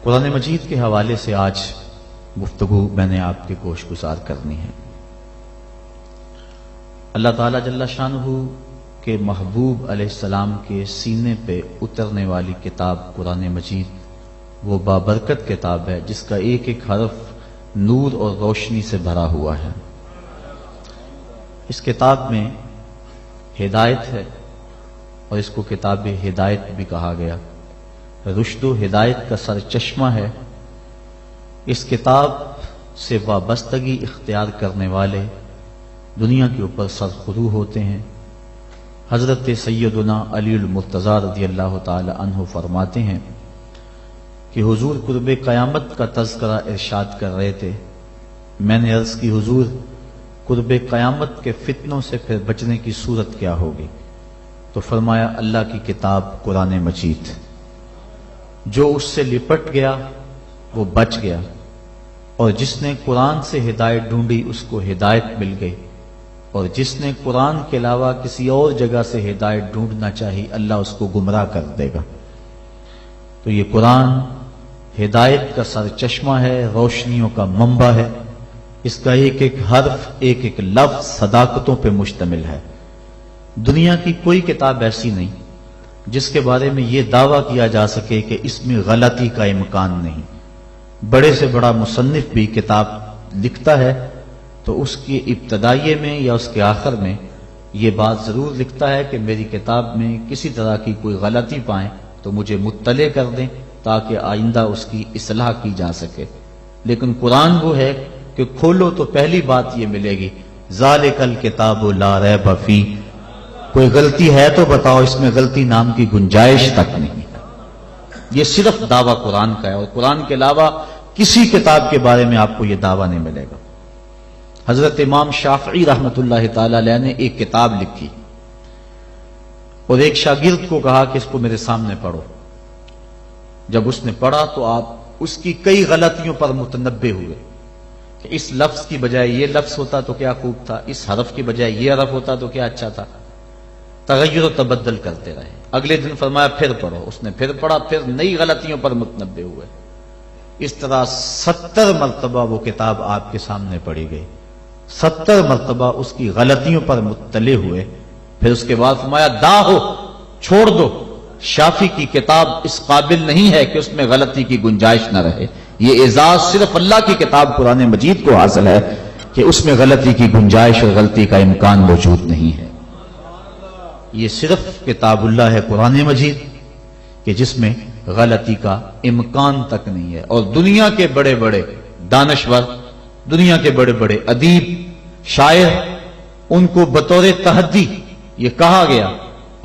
قرآن مجید کے حوالے سے آج گفتگو میں نے آپ کے گوش گزار کرنی ہے۔ اللہ تعالیٰ جل شانہ کے محبوب علیہ السلام کے سینے پہ اترنے والی کتاب قرآن مجید وہ بابرکت کتاب ہے جس کا ایک ایک حرف نور اور روشنی سے بھرا ہوا ہے۔ اس کتاب میں ہدایت ہے اور اس کو کتاب ہدایت بھی کہا گیا، رشد و ہدایت کا سرچشمہ ہے۔ اس کتاب سے وابستگی اختیار کرنے والے دنیا کے اوپر سرخرو ہوتے ہیں۔ حضرت سیدنا علی المرتضیٰ رضی اللہ تعالی عنہ فرماتے ہیں کہ حضور قرب قیامت کا تذکرہ ارشاد کر رہے تھے۔ میں نے عرض کی حضور قرب قیامت کے فتنوں سے پھر بچنے کی صورت کیا ہوگی؟ تو فرمایا اللہ کی کتاب قرآن مجید، جو اس سے لپٹ گیا وہ بچ گیا، اور جس نے قرآن سے ہدایت ڈھونڈی اس کو ہدایت مل گئی، اور جس نے قرآن کے علاوہ کسی اور جگہ سے ہدایت ڈھونڈنا چاہی اللہ اس کو گمراہ کر دے گا۔ تو یہ قرآن ہدایت کا سرچشمہ ہے، روشنیوں کا منبع ہے۔ اس کا ایک ایک حرف، ایک ایک لفظ صداقتوں پہ مشتمل ہے۔ دنیا کی کوئی کتاب ایسی نہیں جس کے بارے میں یہ دعویٰ کیا جا سکے کہ اس میں غلطی کا امکان نہیں۔ بڑے سے بڑا مصنف بھی کتاب لکھتا ہے تو اس کی ابتدائیے میں یا اس کے آخر میں یہ بات ضرور لکھتا ہے کہ میری کتاب میں کسی طرح کی کوئی غلطی پائیں تو مجھے مطلع کر دیں تاکہ آئندہ اس کی اصلاح کی جا سکے۔ لیکن قرآن وہ ہے کہ کھولو تو پہلی بات یہ ملے گی، ذالک الکتاب لا ریب فیہ، کوئی غلطی ہے تو بتاؤ، اس میں غلطی نام کی گنجائش تک نہیں۔ یہ صرف دعویٰ قرآن کا ہے، اور قرآن کے علاوہ کسی کتاب کے بارے میں آپ کو یہ دعویٰ نہیں ملے گا۔ حضرت امام شافعی رحمۃ اللہ تعالی علیہ نے ایک کتاب لکھی اور ایک شاگرد کو کہا کہ اس کو میرے سامنے پڑھو۔ جب اس نے پڑھا تو آپ اس کی کئی غلطیوں پر متنبہ ہوئے کہ اس لفظ کی بجائے یہ لفظ ہوتا تو کیا خوب تھا، اس حرف کی بجائے یہ حرف ہوتا تو کیا اچھا تھا۔ تغیر و تبدل کرتے رہے۔ اگلے دن فرمایا پھر پڑھو، اس نے پھر پڑھا، پھر نئی غلطیوں پر متنبہ ہوئے۔ اس طرح 70 مرتبہ وہ کتاب آپ کے سامنے پڑھی گئی، 70 مرتبہ اس کی غلطیوں پر مطلع ہوئے۔ پھر اس کے بعد فرمایا داہو، چھوڑ دو، شافی کی کتاب اس قابل نہیں ہے کہ اس میں غلطی کی گنجائش نہ رہے۔ یہ اعزاز صرف اللہ کی کتاب قرآن مجید کو حاصل ہے کہ اس میں غلطی کی گنجائش اور غلطی کا امکان موجود نہیں ہے۔ یہ صرف کتاب اللہ ہے قرآن مجید کہ جس میں غلطی کا امکان تک نہیں ہے۔ اور دنیا کے بڑے بڑے دانشور، دنیا کے بڑے بڑے ادیب، شاعر، ان کو بطور تحدی یہ کہا گیا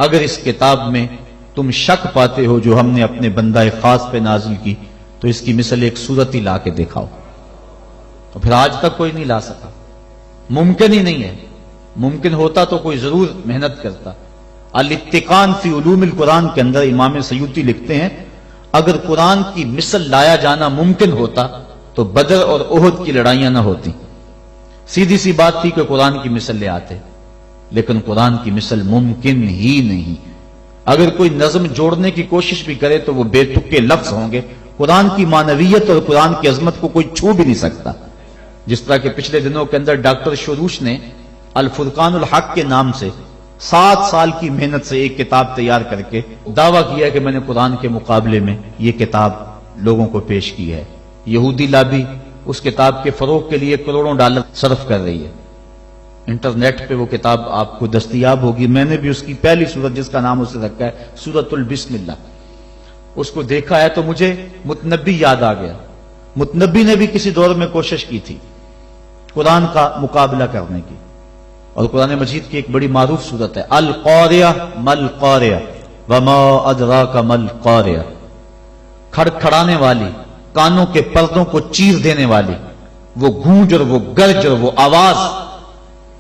اگر اس کتاب میں تم شک پاتے ہو جو ہم نے اپنے بندہ خاص پہ نازل کی تو اس کی مثل ایک صورت ہی لا کے دکھاؤ۔ تو پھر آج تک کوئی نہیں لا سکا، ممکن ہی نہیں ہے۔ ممکن ہوتا تو کوئی ضرور محنت کرتا۔ الاتقان فی علوم القرآن کے اندر امام سیوطی لکھتے ہیں اگر قرآن کی مثل لایا جانا ممکن ہوتا تو بدر اور احد کی لڑائیاں نہ ہوتی۔ سیدھی سی بات تھی کہ قرآن کی مثل لے آتے، لیکن قرآن کی مثل ممکن ہی نہیں۔ اگر کوئی نظم جوڑنے کی کوشش بھی کرے تو وہ بے تکے لفظ ہوں گے۔ قرآن کی معنویت اور قرآن کی عظمت کو کوئی چھو بھی نہیں سکتا۔ جس طرح کہ پچھلے دنوں کے اندر ڈاکٹر شروش نے الفرقان الحق کے نام سے 7 سال کی محنت سے ایک کتاب تیار کر کے دعویٰ کیا کہ میں نے قرآن کے مقابلے میں یہ کتاب لوگوں کو پیش کی ہے۔ یہودی لابی اس کتاب کے فروغ کے لیے کروڑوں ڈالر صرف کر رہی ہے۔ انٹرنیٹ پہ وہ کتاب آپ کو دستیاب ہوگی۔ میں نے بھی اس کی پہلی سورت جس کا نام اسے رکھا ہے سورۃ البسم اللہ، اس کو دیکھا ہے تو مجھے متنبی یاد آ گیا۔ متنبی نے بھی کسی دور میں کوشش کی تھی قرآن کا مقابلہ کرنے کی، اور قرآن مجید کی ایک بڑی معروف سورت ہے القاریہ مل قاریہ وما ادراک مل قاریہ، کھڑکھڑانے والی، کانوں کے پردوں کو چیر دینے والی وہ گونج اور وہ گرج اور وہ آواز،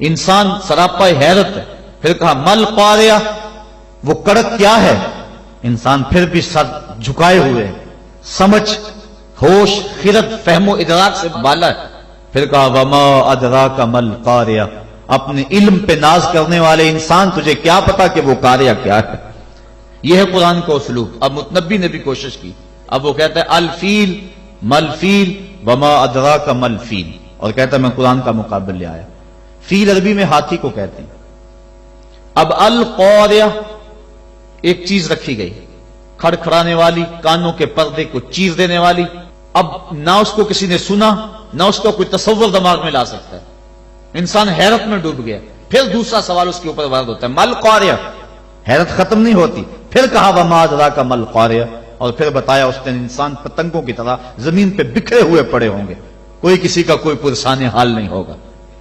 انسان سراپا حیرت ہے۔ پھر کہا مل قاریہ، وہ کڑک کیا ہے؟ انسان پھر بھی سر جھکائے ہوئے، سمجھ، ہوش، خرد، فہم و ادراک سے بالا ہے۔ پھر کہا وما ادراک مل قاریہ، اپنے علم پہ ناز کرنے والے انسان تجھے کیا پتا کہ وہ قاریہ کیا ہے۔ یہ ہے قرآن کا اسلوب۔ اب متنبی نے بھی کوشش کی، اب وہ کہتا ہے الفیل ملفیل وما ادراک ملفیل، اور کہتا ہے میں قرآن کا مقابل لے آیا۔ فیل عربی میں ہاتھی کو کہتے ہیں۔ اب القاریہ ایک چیز رکھی گئی، کھڑکھڑانے والی، کانوں کے پردے کو چیر دینے والی۔ اب نہ اس کو کسی نے سنا، نہ اس کا کوئی تصور دماغ میں لا سکتا ہے، انسان حیرت میں ڈوب گیا۔ پھر دوسرا سوال اس کے اوپر وارد ہوتا ہے، مل قاریہ، حیرت ختم نہیں ہوتی۔ پھر کہا وما ادراک مل قاریہ، اور پھر بتایا اس دن انسان پتنگوں کی طرح زمین پہ بکھرے ہوئے پڑے ہوں گے، کوئی کسی کا کوئی پرسان حال نہیں ہوگا،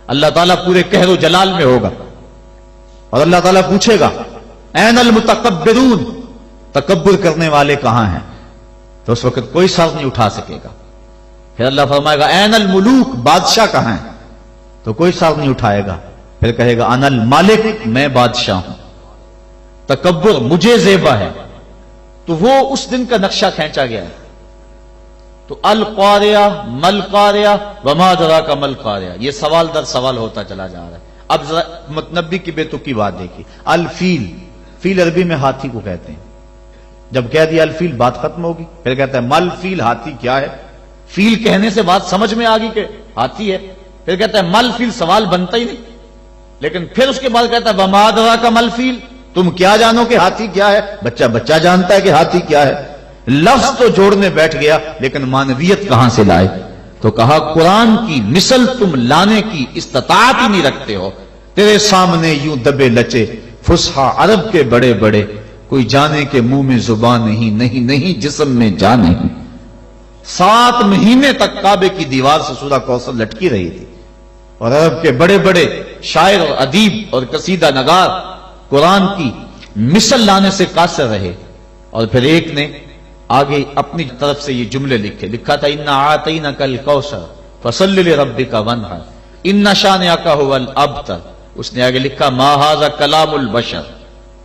اللہ تعالیٰ پورے قہر و جلال میں ہوگا، اور اللہ تعالیٰ پوچھے گا این المتکبرون، تکبر کرنے والے کہاں ہیں؟ تو اس وقت کوئی سر نہیں اٹھا سکے گا۔ پھر اللہ فرمائے گا این الملوک، بادشاہ کہاں ہیں؟ تو کوئی سر نہیں اٹھائے گا۔ پھر کہے گا انا المالک، میں بادشاہ ہوں، تکبر مجھے زیبا ہے۔ تو وہ اس دن کا نقشہ کھینچا گیا ہے۔ تو القاریہ مل قاریہ وما ادراک مل قاریہ، یہ سوال در سوال ہوتا چلا جا رہا ہے۔ اب ذرا متنبی کی بے تکی بات دیکھی، الفیل، فیل عربی میں ہاتھی کو کہتے ہیں۔ جب کہہ دیا الفیل بات ختم ہوگی۔ پھر کہتا ہے مل فیل، ہاتھی کیا ہے؟ فیل کہنے سے بات سمجھ میں آ گئی کہ ہاتھی ہے۔ پھر کہتا ہے مل فیل، سوال بنتا ہی نہیں۔ لیکن پھر اس کے بعد کہتا ہے وما ادراک مل فیل، تم کیا جانو کہ ہاتھی کیا ہے؟ بچہ جانتا ہے کہ ہاتھی کیا ہے۔ لفظ تو جوڑنے بیٹھ گیا، لیکن معنویت کہاں سے لائے؟ تو کہا قرآن کی مثل تم لانے کی استطاعت ہی نہیں رکھتے ہو، تیرے سامنے یوں دبے لچے فصحا عرب کے بڑے بڑے، کوئی جانے کے منہ میں زبان نہیں جسم میں جان نہیں۔ 7 مہینے تک کعبے کی دیوار سے سورہ کوثر لٹکی رہی تھی، اور عرب کے بڑے بڑے شاعر اور ادیب اور قصیدہ نگار قرآن کی مثل لانے سے قاصر رہے۔ اور پھر ایک نے آگے اپنی طرف سے یہ جملے لکھا تھا انا اعطینک الکوثر فصل لربک وانحر ان شانئک ھو الابتر۔ اس نے آگے لکھا ما ھذا کلام البشر،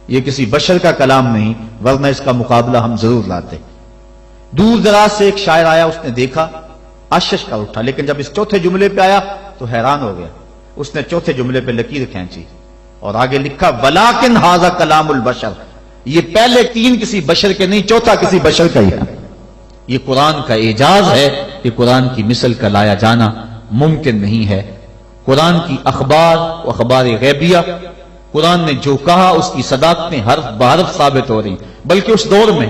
یہ کسی بشر کا کلام نہیں، ورنہ اس کا مقابلہ ہم ضرور لاتے۔ دور دراز سے ایک شاعر آیا، اس نے دیکھا، اشش کر اٹھا، لیکن جب اس چوتھے جملے پہ آیا تو حیران ہو گیا۔ اس نے چوتھے جملے پہ لکیر کھینچی اور آگے لکھا ولیکن ھذا کلام البشر، یہ پہلے 3 کسی بشر کے نہیں، چوتھا کسی بشر کا ہی ہے۔ یہ قرآن کا اعجاز ہے کہ قرآن کی مثل کا لایا جانا ممکن نہیں ہے۔ قرآن کی اخبار و اخبار غیبیہ، قرآن نے جو کہا اس کی صداقتیں حرف بحرف ثابت ہو رہی، بلکہ اس دور میں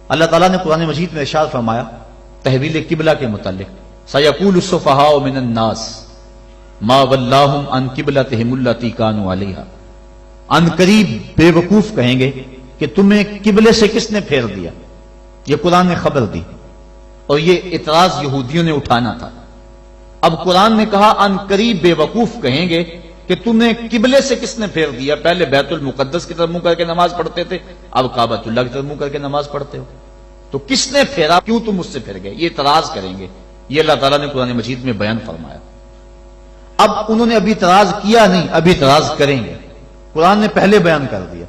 اللہ تعالیٰ نے قرآن مجید میں ارشاد فرمایا تحویل قبلہ کے متعلق، سیقول السفہاء من الناس ما ولاہم عن قبلتہم التی کانوا علیہا، ان قریب بے وقوف کہیں گے کہ تمہیں قبلے سے کس نے پھیر دیا۔ یہ قرآن نے خبر دی، اور یہ اعتراض یہودیوں نے اٹھانا تھا۔ اب قرآن نے کہا ان قریب بے وقوف کہیں گے کہ تمہیں قبلے سے کس نے پھیر دیا۔ پہلے بیت المقدس کی طرف منہ کر کے نماز پڑھتے تھے، اب کعبۃ اللہ کی طرف منہ کر کے نماز پڑھتے ہو، تو کس نے پھیرا، کیوں تم اس سے پھر گئے؟ یہ اعتراض کریں گے۔ یہ اللہ تعالیٰ نے قرآن مجید میں بیان فرمایا۔ اب انہوں نے ابھی اعتراض کیا نہیں، ابھی اعتراض کریں گے۔ قرآن نے پہلے بیان کر دیا،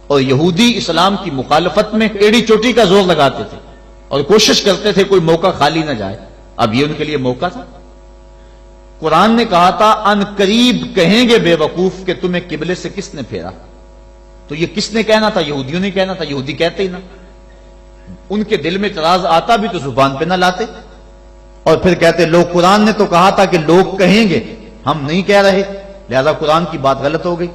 اور یہودی اسلام کی مخالفت میں ایڑی چوٹی کا زور لگاتے تھے اور کوشش کرتے تھے کوئی موقع خالی نہ جائے۔ اب یہ ان کے لیے موقع تھا۔ قرآن نے کہا تھا ان قریب کہیں گے بے وقوف کہ تمہیں قبلے سے کس نے پھیرا، تو یہ کس نے کہنا تھا؟ یہودیوں نے کہنا تھا، یہودی کہتے ہی نہ، ان کے دل میں اعتراض آتا بھی تو زبان پہ نہ لاتے، اور پھر کہتے لوگ، قرآن نے تو کہا تھا کہ لوگ کہیں گے، ہم نہیں کہہ رہے، لہذا قرآن کی بات غلط ہو گئی۔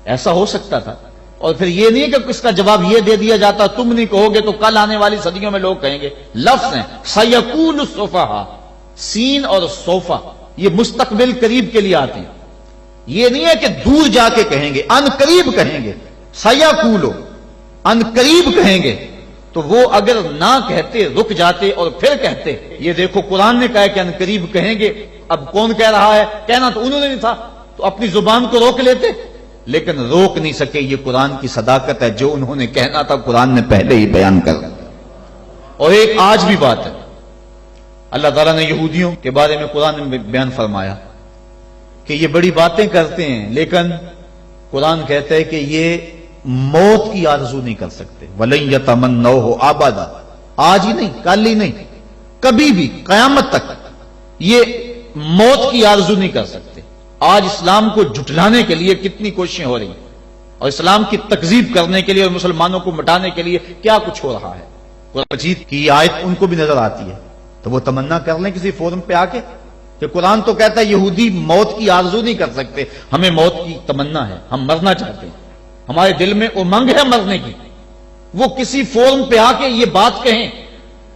ایسا ہو سکتا تھا، اور پھر یہ نہیں کہ اس کا جواب یہ دے دیا جاتا تم نہیں کہو گے تو کل آنے والی صدیوں میں لوگ کہیں گے۔ لفظ ہیں سیقول السفہاء، سین اور صوفہ یہ مستقبل قریب کے لیے آتے ہیں، یہ نہیں ہے کہ دور جا کے کہیں گے، ان قریب کہیں گے۔ سیقولو، ان قریب کہیں گے، تو وہ اگر نہ کہتے رک جاتے اور پھر کہتے یہ دیکھو قرآن نے کہا کہ ان قریب کہیں گے، اب کون کہہ رہا ہے؟ کہنا تو انہوں نے نہیں تھا، تو اپنی زبان کو روک لیتے، لیکن روک نہیں سکے۔ یہ قرآن کی صداقت ہے، جو انہوں نے کہنا تھا قرآن نے پہلے ہی بیان کر دیا۔ اور ایک آج بھی بات ہے، اللہ تعالیٰ نے یہودیوں کے بارے میں قرآن میں بیان فرمایا کہ یہ بڑی باتیں کرتے ہیں، لیکن قرآن کہتا ہے کہ یہ موت کی آرزو نہیں کر سکتے۔ وَلَن يَتَمَنَّوْهُ أَبَدًا، آج ہی نہیں، کل ہی نہیں، کبھی بھی قیامت تک یہ موت کی آرزو نہیں کر سکتے۔ آج اسلام کو جھٹلانے کے لیے کتنی کوششیں ہو رہی ہیں، اور اسلام کی تکذیب کرنے کے لیے اور مسلمانوں کو مٹانے کے لیے کیا کچھ ہو رہا ہے۔ قرآن مجید کی آیت ان کو بھی نظر آتی ہے تو وہ تمنا کر لیں کسی فورم پہ آ کے کہ قرآن تو کہتا ہے یہودی موت کی آرزو نہیں کر سکتے، ہمیں موت کی تمنا ہے، ہم مرنا چاہتے ہیں، ہمارے دل میں امنگ ہے مرنے کی، وہ کسی فورم پہ آ کے یہ بات کہیں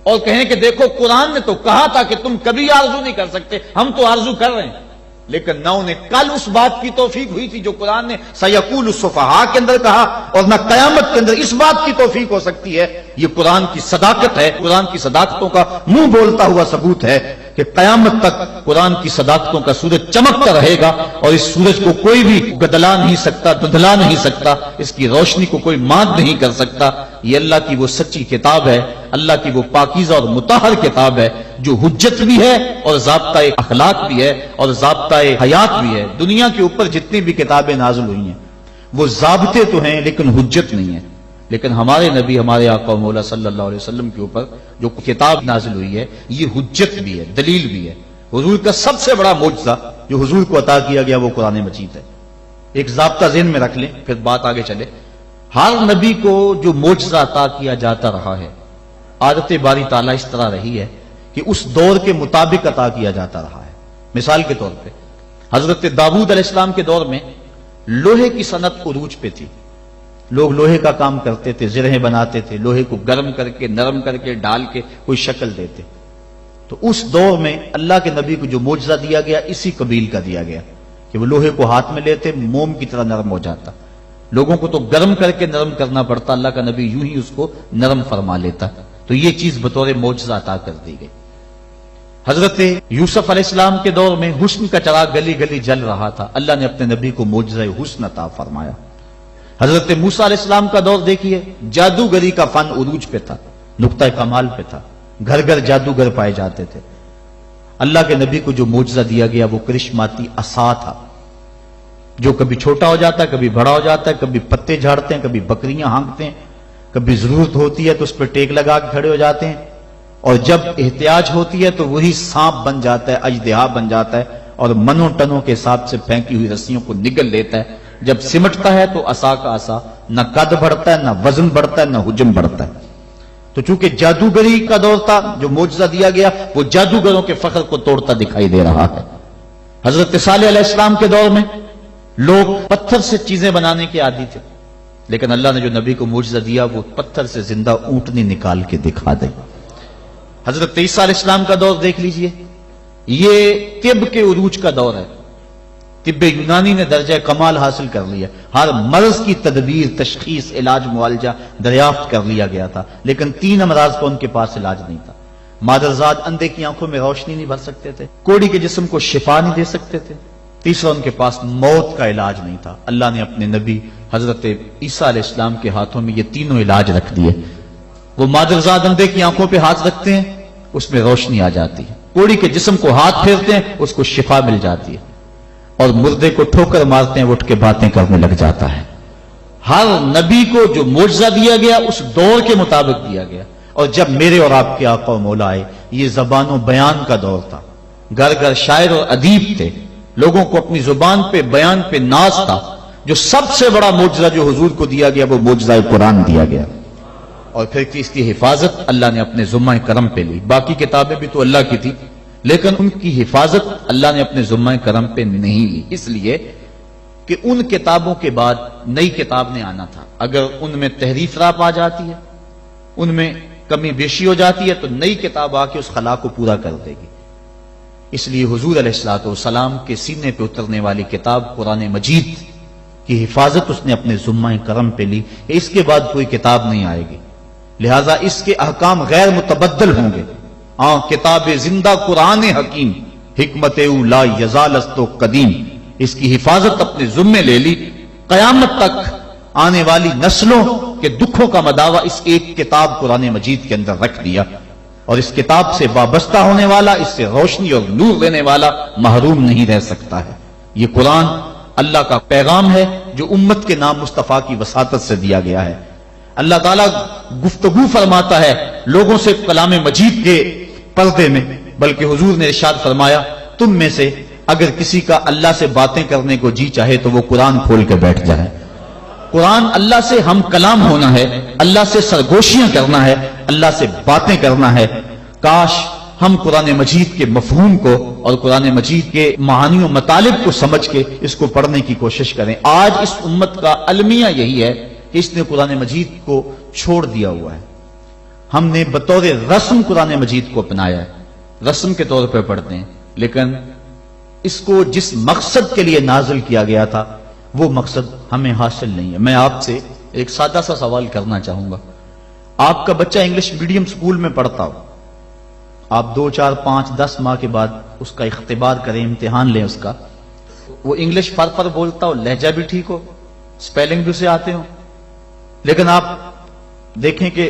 اور کہیں کہ دیکھو قرآن نے تو کہا تھا کہ تم کبھی آرزو نہیں کر سکتے، ہم تو آرزو کر رہے ہیں، لیکن نہ انہیں کل اس بات کی توفیق ہوئی تھی جو قرآن نے سیقول السفہاء کے اندر کہا، اور نہ قیامت کے اندر اس بات کی توفیق ہو سکتی ہے۔ یہ قرآن کی صداقت ہے، قرآن کی صداقتوں کا منہ بولتا ہوا ثبوت ہے کہ قیامت تک قرآن کی صداقتوں کا سورج چمکتا رہے گا، اور اس سورج کو کوئی بھی گدلا نہیں سکتا، دھندلا نہیں سکتا، اس کی روشنی کو کوئی مات نہیں کر سکتا۔ یہ اللہ کی وہ سچی کتاب ہے، اللہ کی وہ پاکیزہ اور مطہر کتاب ہے جو حجت بھی ہے اور ضابطہ اخلاق بھی ہے اور ضابطہ حیات بھی ہے۔ دنیا کے اوپر جتنی بھی کتابیں نازل ہوئی ہیں وہ ضابطے تو ہیں لیکن حجت نہیں ہے، لیکن ہمارے نبی ہمارے آقا و مولا صلی اللہ علیہ وسلم کے اوپر جو کتاب نازل ہوئی ہے یہ حجت بھی ہے، دلیل بھی ہے۔ حضور کا سب سے بڑا معجزہ جو حضور کو عطا کیا گیا وہ قرآن مجید ہے۔ ایک ضابطہ ذہن میں رکھ لیں پھر بات آگے چلے۔ ہر نبی کو جو معجزہ عطا کیا جاتا رہا ہے، عادت باری تعالیٰ اس طرح رہی ہے کہ اس دور کے مطابق عطا کیا جاتا رہا ہے۔ مثال کے طور پہ حضرت داؤد علیہ السلام کے دور میں لوہے کی صنعت عروج پہ تھی، لوگ لوہے کا کام کرتے تھے، زرہیں بناتے تھے، لوہے کو گرم کر کے نرم کر کے ڈال کے کوئی شکل دیتے۔ تو اس دور میں اللہ کے نبی کو جو معجزہ دیا گیا اسی قبیل کا دیا گیا کہ وہ لوہے کو ہاتھ میں لیتے موم کی طرح نرم ہو جاتا، لوگوں کو تو گرم کر کے نرم کرنا پڑتا، اللہ کا نبی یوں ہی اس کو نرم فرما لیتا۔ تو یہ چیز بطور معجزہ عطا کر دی گئی۔ حضرت یوسف علیہ السلام کے دور میں حسن کا چراغ گلی گلی جل رہا تھا، اللہ نے اپنے نبی کو معجزہ حسن عطا فرمایا۔ حضرت موسیٰ علیہ السلام کا دور دیکھیے، جادوگری کا فن عروج پہ تھا، نقطہ کمال پہ تھا، گھر گھر جادوگر پائے جاتے تھے۔ اللہ کے نبی کو جو معجزہ دیا گیا وہ کرشماتی عصا تھا، جو کبھی چھوٹا ہو جاتا ہے، کبھی بڑا ہو جاتا ہے، کبھی پتے جھاڑتے ہیں، کبھی بکریاں ہانکتے ہیں، کبھی ضرورت ہوتی ہے تو اس پہ ٹیک لگا کے کھڑے ہو جاتے ہیں، اور جب احتیاج ہوتی ہے تو وہی سانپ بن جاتا ہے، اژدہا بن جاتا ہے، اور منوں ٹنوں کے حساب سے پھینکی ہوئی رسیوں کو نگل لیتا ہے۔ جب سمٹتا ہے تو عصا کا عصا نہ قد بڑھتا ہے، نہ وزن بڑھتا ہے، نہ حجم بڑھتا ہے۔ تو چونکہ جادوگری کا دور تھا، جو معجزہ دیا گیا وہ جادوگروں کے فخر کو توڑتا دکھائی دے رہا ہے۔ حضرت صالح علیہ السلام کے دور میں لوگ پتھر سے چیزیں بنانے کے عادی تھے، لیکن اللہ نے جو نبی کو معجزہ دیا وہ پتھر سے زندہ اونٹنی نکال کے دکھا دے۔ حضرت عیسیٰ علیہ السلام کا دور دیکھ لیجئے، یہ طب کے عروج کا دور ہے، طب یونانی نے درجہ کمال حاصل کر لیا، ہر مرض کی تدبیر، تشخیص، علاج، معالجہ دریافت کر لیا گیا تھا، لیکن 3 امراض کا ان کے پاس علاج نہیں تھا۔ مادرزاد اندھے کی آنکھوں میں روشنی نہیں بھر سکتے تھے، کوڑی کے جسم کو شفا نہیں دے سکتے تھے، تیسرا ان کے پاس موت کا علاج نہیں تھا۔ اللہ نے اپنے نبی حضرت عیسیٰ علیہ السلام کے ہاتھوں میں یہ تینوں علاج رکھ دیے۔ وہ مادرزاد اندھے کی آنکھوں پہ ہاتھ رکھتے ہیں، اس میں روشنی آ جاتی ہے، کوڑی کے جسم کو ہاتھ پھیرتے ہیں، اس کو شفا مل جاتی ہے، اور مردے کو ٹھوکر مارتے ہیں، وہ اٹھ کے باتیں کرنے لگ جاتا ہے۔ ہر نبی کو جو معجزہ دیا گیا اس دور کے مطابق دیا گیا، اور جب میرے اور آپ کے آقا و مولا آئے، یہ زبان و بیان کا دور تھا، گھر گھر شاعر اور ادیب تھے، لوگوں کو اپنی زبان پہ بیان پہ ناز تھا۔ جو سب سے بڑا معجزہ جو حضور کو دیا گیا وہ معجزہ قرآن دیا گیا، اور پھر اس کی حفاظت اللہ نے اپنے ذمہ کرم پہ لی۔ باقی کتابیں بھی تو اللہ کی تھی، لیکن ان کی حفاظت اللہ نے اپنے ذمہ کرم پہ نہیں لی، اس لیے کہ ان کتابوں کے بعد نئی کتاب نے آنا تھا۔ اگر ان میں تحریف راپ آ جاتی ہے، ان میں کمی بیشی ہو جاتی ہے، تو نئی کتاب آ کے اس خلا کو پورا کر دے گی۔ اس لیے حضور علیہ الصلوۃ والسلام کے سینے پہ اترنے والی کتاب قرآن مجید کی حفاظت اس نے اپنے ذمہ کرم پہ لی، اس کے بعد کوئی کتاب نہیں آئے گی، لہذا اس کے احکام غیر متبدل ہوں گے۔ کتاب زندہ قرآن حکیم، حکمت او لا یزال است و قدیم، اس کی حفاظت اپنے ذمے لے لی۔ قیامت تک آنے والی نسلوں کے دکھوں کا مداوع اس ایک کتاب قرآن مجید کے اندر رکھ دیا، اور اس کتاب سے وابستہ ہونے والا، اس سے روشنی اور نور لینے والا محروم نہیں رہ سکتا ہے۔ یہ قرآن اللہ کا پیغام ہے جو امت کے نام مصطفیٰ کی وساطت سے دیا گیا ہے۔ اللہ تعالیٰ گفتگو فرماتا ہے لوگوں سے کلام مجید کے پردے میں، بلکہ حضور نے ارشاد فرمایا تم میں سے اگر کسی کا اللہ سے باتیں کرنے کو جی چاہے تو وہ قرآن کھول کے بیٹھ جائے۔ قرآن اللہ سے ہم کلام ہونا ہے، اللہ سے سرگوشیاں کرنا ہے، اللہ سے باتیں کرنا ہے، کاش ہم قرآن مجید کے مفہوم کو اور قرآن مجید کے معانی و مطالب کو سمجھ کے اس کو پڑھنے کی کوشش کریں۔ آج اس امت کا المیہ یہی ہے کہ اس نے قرآن مجید کو چھوڑ دیا ہوا ہے۔ ہم نے بطور رسم قرآن مجید کو اپنایا ہے، رسم کے طور پہ پڑھتے ہیں، لیکن اس کو جس مقصد کے لیے نازل کیا گیا تھا وہ مقصد ہمیں حاصل نہیں ہے۔ میں آپ سے ایک سادہ سا سوال کرنا چاہوں گا۔ آپ کا بچہ انگلش میڈیم سکول میں پڑھتا ہو، آپ 2 4 5 10 ماہ کے بعد اس کا اختبار کریں، امتحان لیں اس کا، وہ انگلش فر بولتا ہو، لہجہ بھی ٹھیک ہو، سپیلنگ بھی اسے آتے ہو، لیکن آپ دیکھیں کہ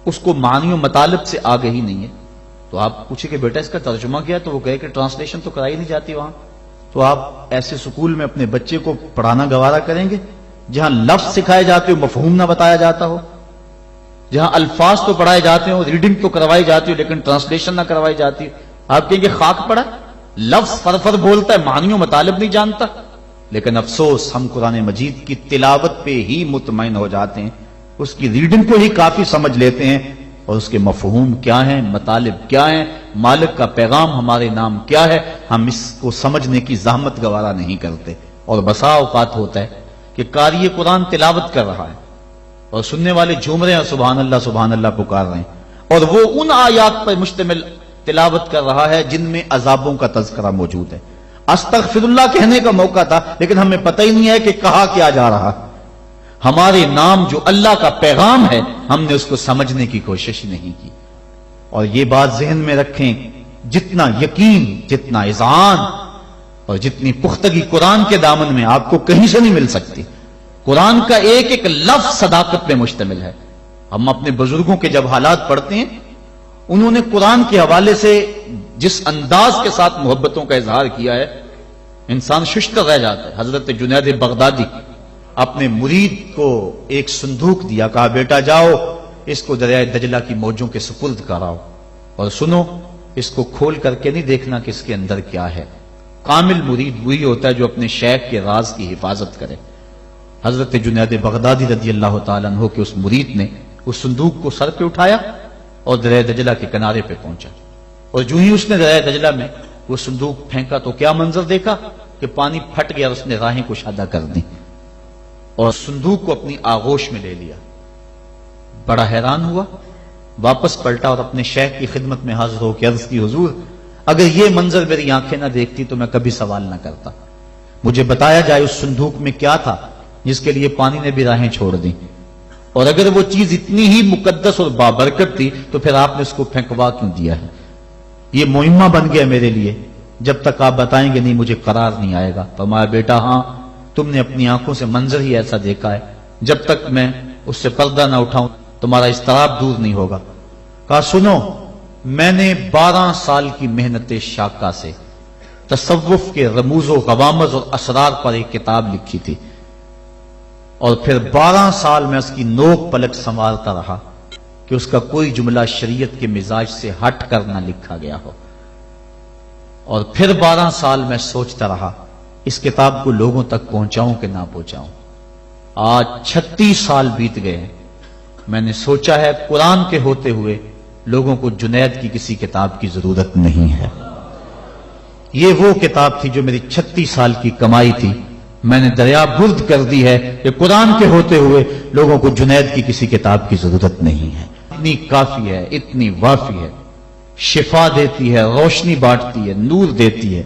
اس کو معنی و مطالب سے آگے ہی نہیں ہے، تو آپ پوچھیں کہ بیٹا اس کا ترجمہ کیا، تو وہ کہے کہ ٹرانسلیشن تو کرائی نہیں جاتی وہاں، تو آپ ایسے سکول میں اپنے بچے کو پڑھانا گوارا کریں گے جہاں لفظ سکھائے جاتے ہو، مفہوم نہ بتایا جاتا ہو، جہاں الفاظ تو پڑھائے جاتے ہو، ریڈنگ تو کروائی جاتی ہو، لیکن ٹرانسلیشن نہ کروائی جاتی ہو؟ آپ کہیں گے خاک پڑا، لفظ فر بولتا ہے، معنی و مطالب نہیں جانتا۔ لیکن افسوس، ہم قرآن مجید کی تلاوت پہ ہی مطمئن ہو جاتے ہیں، اس کی ریڈنگ کو ہی کافی سمجھ لیتے ہیں، اور اس کے مفہوم کیا ہیں، مطالب کیا ہیں، مالک کا پیغام ہمارے نام کیا ہے، ہم اس کو سمجھنے کی زحمت گوارا نہیں کرتے۔ اور بسا اوقات ہوتا ہے کہ قاری قرآن تلاوت کر رہا ہے اور سننے والے جھوم رہے ہیں، سبحان اللہ پکار رہے ہیں، اور وہ ان آیات پر مشتمل تلاوت کر رہا ہے جن میں عذابوں کا تذکرہ موجود ہے۔ استغفر اللہ کہنے کا موقع تھا، لیکن ہمیں پتہ ہی نہیں ہے کہ کہا کیا جا رہا۔ ہمارے نام جو اللہ کا پیغام ہے، ہم نے اس کو سمجھنے کی کوشش نہیں کی۔ اور یہ بات ذہن میں رکھیں، جتنا یقین، جتنا اذعان اور جتنی پختگی قرآن کے دامن میں آپ کو کہیں سے نہیں مل سکتی۔ قرآن کا ایک ایک لفظ صداقت پہ مشتمل ہے۔ ہم اپنے بزرگوں کے جب حالات پڑھتے ہیں، انہوں نے قرآن کے حوالے سے جس انداز کے ساتھ محبتوں کا اظہار کیا ہے، انسان ششدر رہ جاتا ہے۔ حضرت جنید بغدادی اپنے مرید کو ایک صندوق دیا، کہا بیٹا جاؤ اس کو دریائے دجلہ کی موجوں کے سپرد کراؤ، اور سنو اس کو کھول کر کے نہیں دیکھنا کہ اس کے اندر کیا ہے۔ کامل مرید وہی ہوتا ہے جو اپنے شیخ کے راز کی حفاظت کرے۔ حضرت جنید بغدادی رضی اللہ تعالیٰ عنہ کے اس مرید نے اس صندوق کو سر پہ اٹھایا اور دریائے دجلہ کے کنارے پہ پہنچا، اور جو ہی اس نے دریائے دجلہ میں وہ صندوق پھینکا تو کیا منظر دیکھا کہ پانی پھٹ گیا، اس نے راہیں کشادہ کر دی اور صندوق کو اپنی آغوش میں لے لیا۔ بڑا حیران ہوا، واپس پلٹا اور اپنے شیخ کی خدمت میں حاضر ہو کے عرض کی حضور اگر یہ منظر میری آنکھیں نہ دیکھتی تو میں کبھی سوال نہ کرتا، مجھے بتایا جائے اس صندوق میں کیا تھا جس کے لیے پانی نے بھی راہیں چھوڑ دی، اور اگر وہ چیز اتنی ہی مقدس اور بابرکت تھی تو پھر آپ نے اس کو پھینکوا کیوں دیا ہے؟ یہ مہمہ بن گیا میرے لیے، جب تک آپ بتائیں گے نہیں مجھے قرار نہیں آئے گا۔ فرمایا بیٹا ہاں تم نے اپنی آنکھوں سے منظر ہی ایسا دیکھا ہے، جب تک میں اس سے پردہ نہ اٹھاؤں تمہارا اضطراب دور نہیں ہوگا۔ کہا سنو، میں نے 12 سال کی محنت شاقہ سے تصوف کے رموز و غوامض اور اسرار پر ایک کتاب لکھی تھی، اور پھر 12 سال میں اس کی نوک پلک سنوارتا رہا کہ اس کا کوئی جملہ شریعت کے مزاج سے ہٹ کر نہ لکھا گیا ہو، اور پھر 12 سال میں سوچتا رہا اس کتاب کو لوگوں تک پہنچاؤں کہ نہ پہنچاؤں۔ آج 36 سال بیت گئے ہیں، میں نے سوچا ہے قرآن کے ہوتے ہوئے لوگوں کو جنید کی کسی کتاب کی ضرورت نہیں ہے۔ یہ وہ کتاب تھی جو میری 36 سال کی کمائی تھی، میں نے دریا برد کر دی ہے کہ قرآن کے ہوتے ہوئے لوگوں کو جنید کی کسی کتاب کی ضرورت نہیں ہے۔ اتنی کافی ہے، اتنی وافی ہے، شفا دیتی ہے، روشنی بانٹتی ہے، نور دیتی ہے،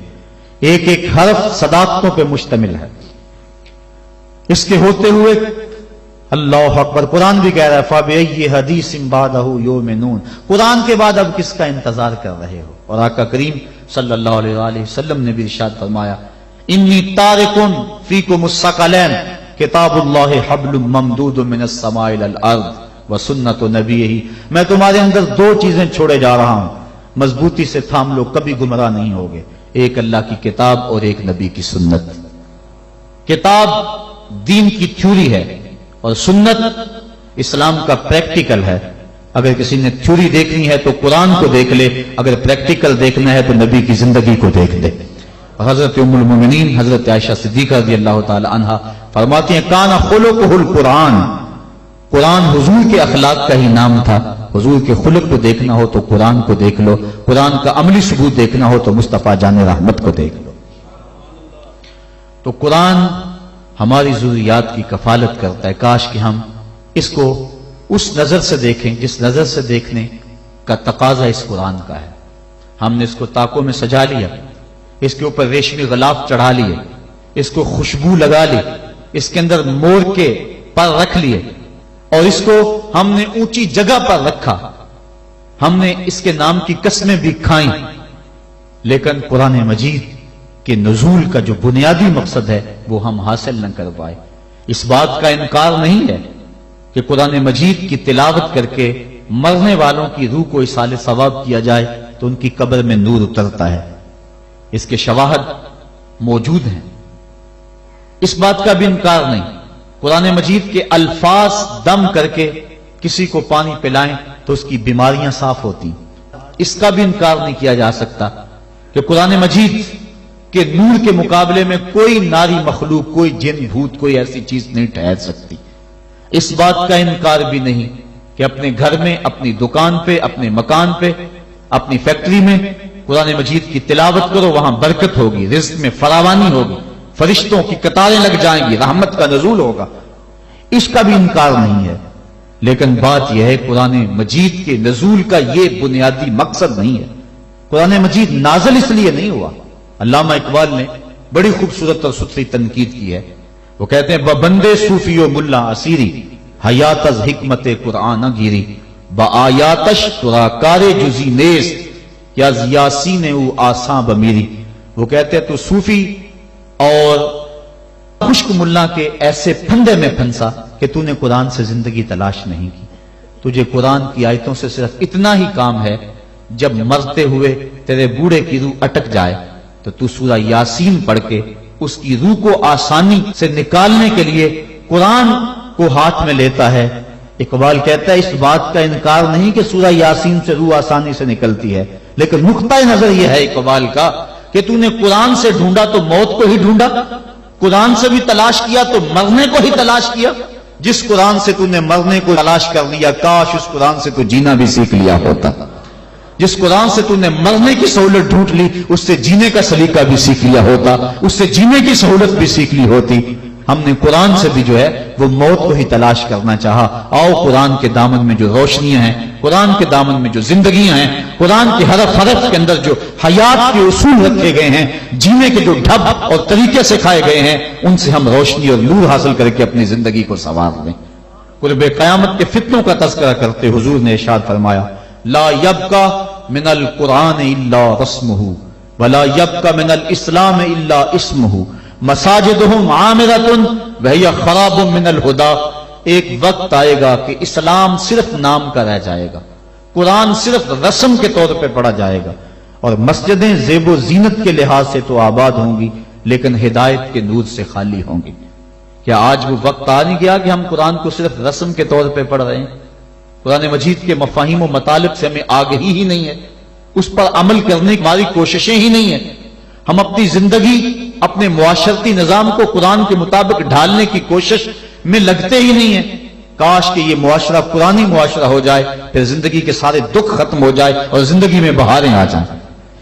ایک ایک حرف صداقتوں پہ مشتمل ہے۔ اس کے ہوتے ہوئے اللہ اکبر، قرآن بھی کہہ رہا ہے فَبِأَيِّ حَدِيثٍ بَعْدَهُ يُؤْمِنُونَ، قرآن کے بعد اب کس کا انتظار کر رہے ہو؟ اور آقا کریم صلی اللہ علیہ وآلہ وسلم نے بھی ارشاد فرمایا انی تارکن فیکم الثقلین کتاب اللہ حبل ممدود من السماء الی الارض وسنت نبیہ، میں تمہارے اندر 2 چیزیں چھوڑے جا رہا ہوں، مضبوطی سے تھام لو، کبھی گمراہ نہیں ہوگے، ایک اللہ کی کتاب اور ایک نبی کی سنت۔ کتاب دین کی تھیوری ہے اور سنت اسلام کا پریکٹیکل ہے۔ اگر کسی نے تھیوری دیکھنی ہے تو قرآن کو دیکھ لے، اگر پریکٹیکل دیکھنا ہے تو نبی کی زندگی کو دیکھ لے۔ حضرت ام المومنین حضرت عائشہ صدیقہ رضی اللہ تعالی عنہا فرماتی ہیں کان خلقہ القرآن، قرآن حضور کے اخلاق کا ہی نام تھا، حضور کے خلق کو دیکھنا ہو تو قرآن کو دیکھ لو، قرآن کا عملی ثبوت دیکھنا ہو تو مصطفیٰ جان رحمت کو دیکھ لو۔ تو قرآن ہماری ضروریات کی کفالت کرتا ہے۔ کاش کہ ہم اس کو اس نظر سے دیکھیں جس نظر سے دیکھنے کا تقاضا اس قرآن کا ہے۔ ہم نے اس کو طاقوں میں سجا لیا، اس کے اوپر ریشمی غلاف چڑھا لیے، اس کو خوشبو لگا لی، اس کے اندر مور کے پر رکھ لیے، اور اس کو ہم نے اونچی جگہ پر رکھا، ہم نے اس کے نام کی قسمیں بھی کھائیں، لیکن قرآن مجید کے نزول کا جو بنیادی مقصد ہے وہ ہم حاصل نہ کر پائے۔ اس بات کا انکار نہیں ہے کہ قرآن مجید کی تلاوت کر کے مرنے والوں کی روح کو اصال ثواب کیا جائے تو ان کی قبر میں نور اترتا ہے، اس کے شواہد موجود ہیں، اس بات کا بھی انکار نہیں۔ قرآن مجید کے الفاظ دم کر کے کسی کو پانی پلائیں تو اس کی بیماریاں صاف ہوتی، اس کا بھی انکار نہیں کیا جا سکتا کہ قرآن مجید کے نور کے مقابلے میں کوئی ناری مخلوق، کوئی جن بھوت، کوئی ایسی چیز نہیں ٹھہر سکتی۔ اس بات کا انکار بھی نہیں کہ اپنے گھر میں، اپنی دکان پہ، اپنے مکان پہ، اپنی فیکٹری میں قرآن مجید کی تلاوت کرو، وہاں برکت ہوگی، رزق میں فراوانی ہوگی، فرشتوں کی قطاریں لگ جائیں گی، رحمت کا نزول ہوگا، اس کا بھی انکار نہیں ہے۔ لیکن بات یہ ہے قرآن مجید کے نزول کا یہ بنیادی مقصد نہیں ہے۔ قرآن مجید نازل اس لیے نہیں ہوا۔ علامہ اقبال نے بڑی خوبصورت اور ستھری تنقید کی ہے، وہ کہتے ہیں بندے صوفی و ملا اسیری حیات از حکمت قرآن گیری بآیاتش ترا کار جزی نیست یا یاسین او آساں بمیری۔ وہ کہتے ہیں تو صوفی اور خشک ملا کے ایسے پھندے میں پھنسا کہ تو نے قرآن سے زندگی تلاش نہیں کی، تجھے قرآن کی آیتوں سے صرف اتنا ہی کام ہے جب مرتے ہوئے تیرے بوڑھے کی روح اٹک جائے تو سورہ یاسین پڑھ کے اس کی روح کو آسانی سے نکالنے کے لیے قرآن کو ہاتھ میں لیتا ہے۔ اقبال کہتا ہے اس بات کا انکار نہیں کہ سورہ یاسین سے روح آسانی سے نکلتی ہے، لیکن نقطہ نظر یہ ہے اقبال کا کہ تو نے قرآن سے ڈھونڈا تو موت کو ہی ڈھونڈا، قرآن سے بھی تلاش کیا تو مرنے کو ہی تلاش کیا۔ جس قرآن سے تو نے مرنے کو تلاش کر لیا، کاش اس قرآن سے تو جینا بھی سیکھ لیا ہوتا۔ جس قرآن سے تو نے مرنے کی سہولت ڈھونڈ لی، اس سے جینے کا سلیقہ بھی سیکھ لیا ہوتا، اس سے جینے کی سہولت بھی سیکھ لی ہوتی۔ ہم نے قرآن سے بھی جو ہے وہ موت کو ہی تلاش کرنا چاہا۔ آؤ قرآن کے دامن میں جو روشنیاں ہیں، قرآن کے دامن میں جو زندگیاں ہیں، قرآن کے حرف حرف کے اندر جو حیات کے اصول رکھے گئے ہیں، جینے کے جو ڈھب اور طریقے سکھائے گئے ہیں، ان سے ہم روشنی اور نور حاصل کر کے اپنی زندگی کو سنوار لیں۔ قرب قیامت کے فتنوں کا تذکرہ کرتے حضور نے ارشاد فرمایا لا یبقى من القرآن الا رسمہ ولا یبقى من الاسلام الا اسمہ مساجدہم عامرۃ وہی خراب من الہدی۔ ایک وقت آئے گا کہ اسلام صرف نام کا رہ جائے گا، قرآن صرف رسم کے طور پہ پڑھا جائے گا، اور مسجدیں زیب و زینت کے لحاظ سے تو آباد ہوں گی لیکن ہدایت کے نور سے خالی ہوں گی۔ کیا آج وہ وقت آ نہیں گیا کہ ہم قرآن کو صرف رسم کے طور پہ پڑھ رہے ہیں؟ قرآن مجید کے مفاہیم و مطالب سے ہمیں آگہی ہی نہیں ہے، اس پر عمل کرنے کی ہماری کوششیں ہی نہیں ہیں، ہم اپنی زندگی، اپنے معاشرتی نظام کو قرآن کے مطابق ڈھالنے کی کوشش میں لگتے ہی نہیں ہیں۔ کاش کہ یہ معاشرہ قرآنی معاشرہ ہو جائے، پھر زندگی کے سارے دکھ ختم ہو جائے اور زندگی میں بہاریں آ جائیں۔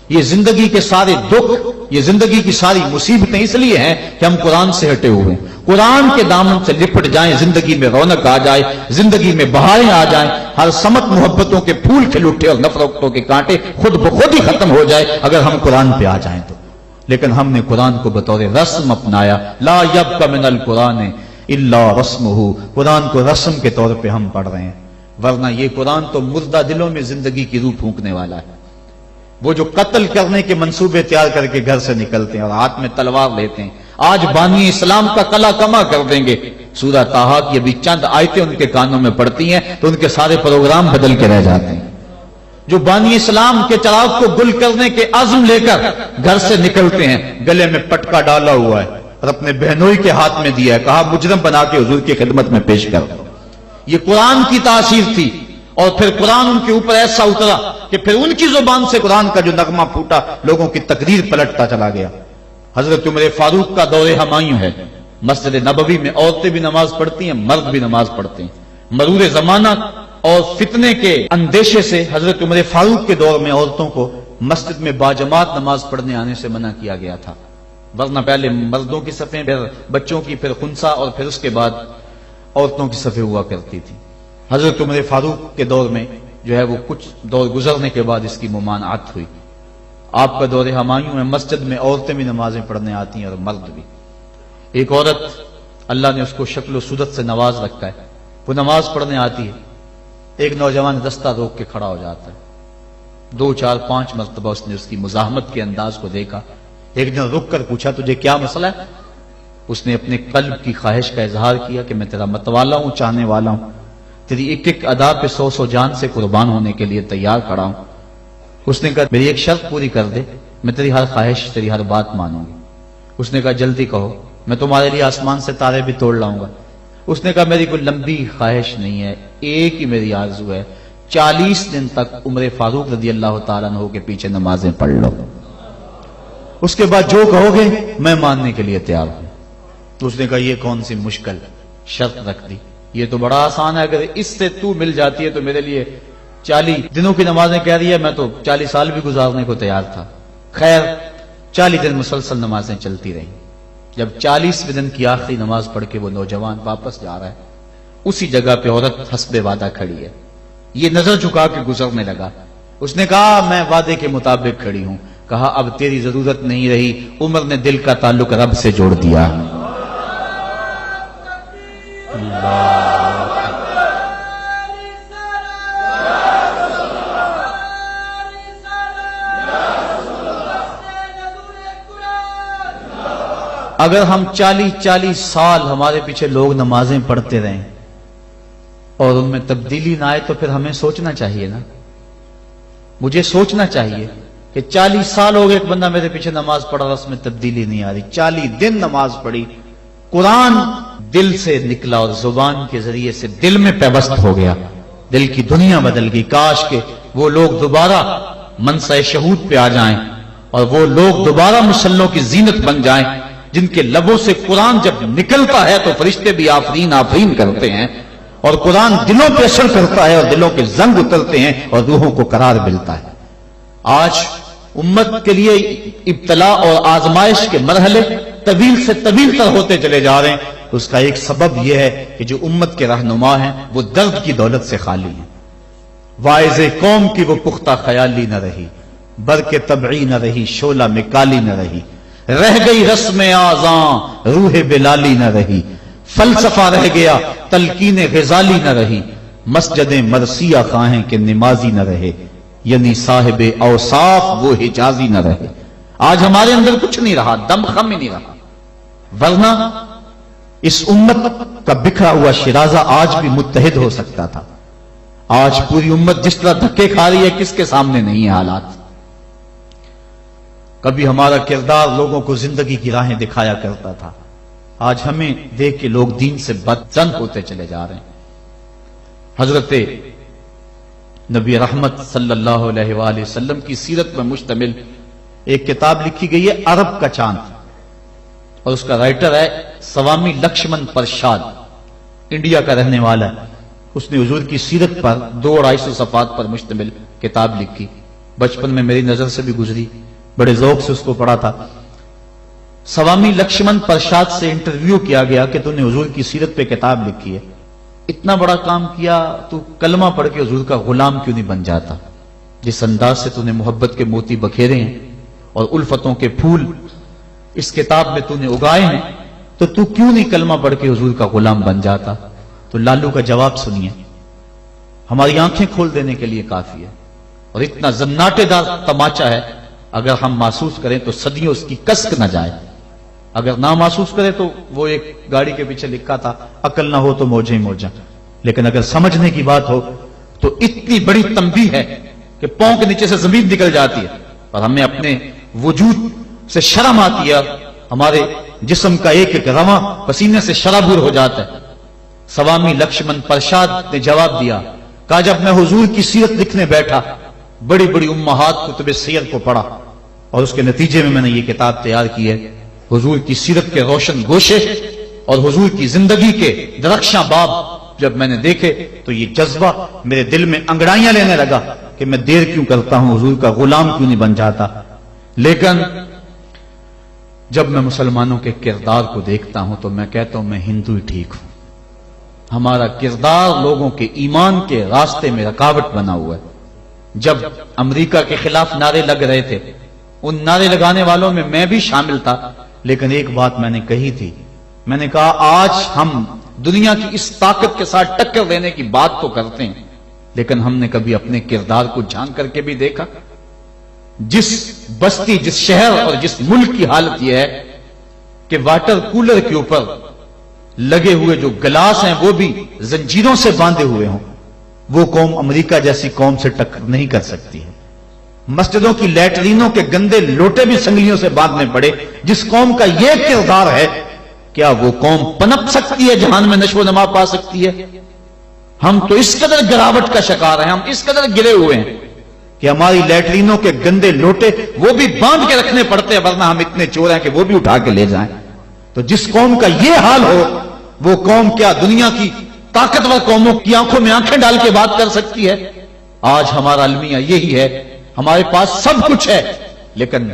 یہ زندگی کے سارے دکھ، یہ زندگی کی ساری مصیبتیں اس لیے ہیں کہ ہم قرآن سے ہٹے ہوئے ہیں۔ قرآن کے دامن سے لپٹ جائیں، زندگی میں رونق آ جائے، زندگی میں بہاریں آ جائیں، ہر سمت محبتوں کے پھول کھل اٹھے اور نفرتوں کے کانٹے خود بخود ہی ختم ہو جائے اگر ہم قرآن پہ آ جائیں تو۔ لیکن ہم نے قرآن کو بطور رسم اپنایا، لا یبقى من القرآن الا رسمہ، قرآن کو رسم کے طور پہ ہم پڑھ رہے ہیں، ورنہ یہ قرآن تو مردہ دلوں میں زندگی کی روح پھونکنے والا ہے۔ وہ جو قتل کرنے کے منصوبے تیار کر کے گھر سے نکلتے ہیں اور ہاتھ میں تلوار لیتے ہیں، آج بانی اسلام کا کلا کما کر دیں گے۔ سورہ طٰہٰ کی ابھی چند آیتیں ان کے کانوں میں پڑتی ہیں تو ان کے سارے پروگرام بدل کے رہ جاتے ہیں۔ جو بانی اسلام کے چراغ کو گل کرنے کے عزم لے کر گھر سے نکلتے ہیں، گلے میں پٹکا ڈالا ہوا ہے اور اپنے بہنوئی کے ہاتھ میں دیا ہے، کہا مجرم بنا کے حضور کی خدمت میں پیش کر دو۔ یہ قرآن کی تاثیر تھی، اور پھر قرآن ان کے اوپر ایسا اترا کہ پھر ان کی زبان سے قرآن کا جو نغمہ پھوٹا، لوگوں کی تقریر پلٹتا چلا گیا۔ حضرت عمر فاروق کا دور ہمایوں ہے، مسجد نبوی میں عورتیں بھی نماز پڑھتی ہیں، مرد بھی نماز پڑھتے ہیں۔ مرور زمانہ اور فتنے کے اندیشے سے حضرت عمر فاروق کے دور میں عورتوں کو مسجد میں باجماعت نماز پڑھنے آنے سے منع کیا گیا تھا، ورنہ پہلے مردوں کی صفیں، پھر بچوں کی، پھر خنسا، اور پھر اس کے بعد عورتوں کی صفیں ہوا کرتی تھی۔ حضرت عمر فاروق کے دور میں جو ہے وہ کچھ دور گزرنے کے بعد اس کی ممانعت ہوئی۔ آپ کا دور ہمایوں میں مسجد میں عورتیں بھی نمازیں پڑھنے آتی ہیں اور مرد بھی۔ ایک عورت اللہ نے اس کو شکل و صورت سے نواز رکھا ہے، وہ نماز پڑھنے آتی ہے، ایک نوجوان رستہ روک کے کھڑا ہو جاتا ہے، 2 4 5 مرتبہ اس نے اس کی مزاحمت کے انداز کو دیکھا، ایک دن رک کر پوچھا تجھے کیا مسئلہ ہے؟ اس نے اپنے قلب کی خواہش کا اظہار کیا کہ میں تیرا متوالا ہوں، چاہنے والا ہوں، تیری ایک ایک ادا پہ 100 جان سے قربان ہونے کے لیے تیار کھڑا ہوں۔ اس نے کہا میری ایک شرط پوری کر دے، میں تیری ہر خواہش، تیری ہر بات مانوں گی۔ اس نے کہا جلدی کہو، میں تمہارے لیے آسمان سے تارے بھی توڑ لاؤں گا۔ اس نے کہا میری کوئی لمبی خواہش نہیں ہے، ایک ہی میری آرزو ہے، 40 دن تک عمر فاروق رضی اللہ تعالیٰ عنہ کے پیچھے نمازیں پڑھ لو، اس کے بعد جو کہو گے میں ماننے کے لیے تیار ہوں۔ تو اس نے کہا یہ کون سی مشکل شرط رکھ دی، یہ تو بڑا آسان ہے، اگر اس سے تو مل جاتی ہے تو میرے لیے 40 دنوں کی نمازیں کہہ رہی ہے، میں تو 40 سال بھی گزارنے کو تیار تھا۔ خیر 40 دن مسلسل نمازیں چلتی رہیں۔ جب 40ویں دن کی آخری نماز پڑھ کے وہ نوجوان واپس جا رہا ہے، اسی جگہ پہ عورت حسب وعدہ کھڑی ہے، یہ نظر جھکا کے گزرنے لگا۔ اس نے کہا میں وعدے کے مطابق کھڑی ہوں۔ کہا اب تیری ضرورت نہیں رہی، عمر نے دل کا تعلق رب سے جوڑ دیا۔ اگر ہم 40 سال ہمارے پیچھے لوگ نمازیں پڑھتے رہیں اور ان میں تبدیلی نہ آئے تو پھر ہمیں سوچنا چاہیے نا، مجھے سوچنا چاہیے کہ 40 سال ہو گئے ایک بندہ میرے پیچھے نماز پڑھ رہا، اس میں تبدیلی نہیں آ رہی، 40 دن نماز پڑھی، قرآن دل سے نکلا اور زبان کے ذریعے سے دل میں پیوست ہو گیا، دل کی دنیا بدل گئی۔ کاش کہ وہ لوگ دوبارہ منصہ شہود پہ آ جائیں اور وہ لوگ دوبارہ مصلوں کی زینت بن جائیں، جن کے لبوں سے قرآن جب نکلتا ہے تو فرشتے بھی آفرین آفرین کرتے ہیں، اور قرآن دلوں پہ اثر کرتا ہے اور دلوں کے زنگ اترتے ہیں اور روحوں کو قرار ملتا ہے۔ آج امت کے لیے ابتلا اور آزمائش کے مرحلے طویل سے طویل تر ہوتے چلے جا رہے ہیں، اس کا ایک سبب یہ ہے کہ جو امت کے رہنما ہیں وہ درد کی دولت سے خالی ہیں۔ واعظ قوم کی وہ پختہ خیالی نہ رہی، برق طبعی نہ رہی، شعلہ میں کالی نہ رہی، رہ گئی رسم آذاں روح بلالی نہ رہی، فلسفہ رہ گیا تلقین غزالی نہ رہی، مسجد مرثیہ خواہیں کہ نمازی نہ رہے، یعنی صاحب اوصاف وہ حجازی نہ رہے۔ آج ہمارے اندر کچھ نہیں رہا، دم خم ہی نہیں رہا، ورنہ اس امت کا بکھرا ہوا شرازہ آج بھی متحد ہو سکتا تھا۔ آج پوری امت جس طرح دھکے کھا رہی ہے، کس کے سامنے نہیں ہے حالات۔ کبھی ہمارا کردار لوگوں کو زندگی کی راہیں دکھایا کرتا تھا، آج ہمیں دیکھ کے لوگ دین سے بدزن ہوتے چلے جا رہے ہیں۔ حضرت نبی رحمت صلی اللہ علیہ وآلہ وسلم کی سیرت پر مشتمل ایک کتاب لکھی گئی ہے عرب کا چاند، اور اس کا رائٹر ہے سوامی لکشمن پرشاد، انڈیا کا رہنے والا ہے۔ اس نے حضور کی سیرت پر 200-250 صفحات پر مشتمل کتاب لکھی، بچپن میں میری نظر سے بھی گزری، بڑے ذوق سے اس کو پڑھا تھا۔ سوامی لکشمن پرشاد سے انٹرویو کیا گیا کہ تو نے حضور کی سیرت پہ کتاب لکھی ہے، اتنا بڑا کام کیا، تو کلمہ پڑھ کے حضور کا غلام کیوں نہیں بن جاتا؟ جس انداز سے تو نے محبت کے موتی بکھیرے ہیں اور الفتوں کے پھول اس کتاب میں تو نے اگائے ہیں، تو کیوں نہیں کلمہ پڑھ کے حضور کا غلام بن جاتا؟ تو لالو کا جواب سنیے، ہماری آنکھیں کھول دینے کے لیے کافی ہے، اور اتنا زناٹے دار تماچا ہے، اگر ہم محسوس کریں تو صدیوں اس کی کسک نہ جائے، اگر نہ محسوس کرے تو وہ ایک گاڑی کے پیچھے لکھا تھا عقل نہ ہو تو موجیں موجاں، لیکن اگر سمجھنے کی بات ہو تو اتنی بڑی تنبیہ ہے کہ پاؤں کے نیچے سے زمین نکل جاتی ہے، اور ہمیں اپنے وجود سے شرم آتی ہے، ہمارے جسم کا ایک ایک رواں پسینے سے شرابور ہو جاتا ہے۔ سوامی لکشمن پرشاد نے جواب دیا، کہا جب میں حضور کی سیرت لکھنے بیٹھا، بڑی بڑی امہات کتب سیر کو پڑھا، اور اس کے نتیجے میں نے یہ کتاب تیار کی ہے۔ حضور کی سیرت کے روشن گوشے اور حضور کی زندگی کے درخشاں باب جب میں نے دیکھے تو یہ جذبہ میرے دل میں انگڑائیاں لینے لگا کہ میں دیر کیوں کرتا ہوں، حضور کا غلام کیوں نہیں بن جاتا۔ لیکن جب میں مسلمانوں کے کردار کو دیکھتا ہوں تو میں کہتا ہوں میں ہندو ہی ٹھیک ہوں۔ ہمارا کردار لوگوں کے ایمان کے راستے میں رکاوٹ بنا ہوا ہے۔ جب امریکہ کے خلاف نعرے لگ رہے تھے، ان نعرے لگانے والوں میں میں بھی شامل تھا، لیکن ایک بات میں نے کہی تھی، میں نے کہا آج ہم دنیا کی اس طاقت کے ساتھ ٹکر دینے کی بات تو کرتے ہیں، لیکن ہم نے کبھی اپنے کردار کو جھانک کر کے بھی دیکھا؟ جس بستی، جس شہر اور جس ملک کی حالت یہ ہے کہ واٹر کولر کے اوپر لگے ہوئے جو گلاس ہیں وہ بھی زنجیروں سے باندھے ہوئے ہوں، وہ قوم امریکہ جیسی قوم سے ٹکر نہیں کر سکتی ہے۔ مسجدوں کی لیٹرینوں کے گندے لوٹے بھی سنگلیوں سے باندھنے پڑے۔ جس قوم کا یہ کردار ہے، کیا وہ قوم پنپ سکتی ہے، جہان میں نشو و نما پا سکتی ہے؟ ہم تو اس قدر گراوٹ کا شکار ہیں، ہم اس قدر گرے ہوئے ہیں کہ ہماری لیٹرینوں کے گندے لوٹے وہ بھی باندھ کے رکھنے پڑتے ہیں، ورنہ ہم اتنے چور ہیں کہ وہ بھی اٹھا کے لے جائیں۔ تو جس قوم کا یہ حال ہو، وہ قوم کیا دنیا کی طاقتور قوموں کی آنکھوں میں آنکھیں ڈال کے بات کر سکتی ہے؟ آج ہمارا المیہ یہی ہے، ہمارے پاس سب کچھ ہے، لیکن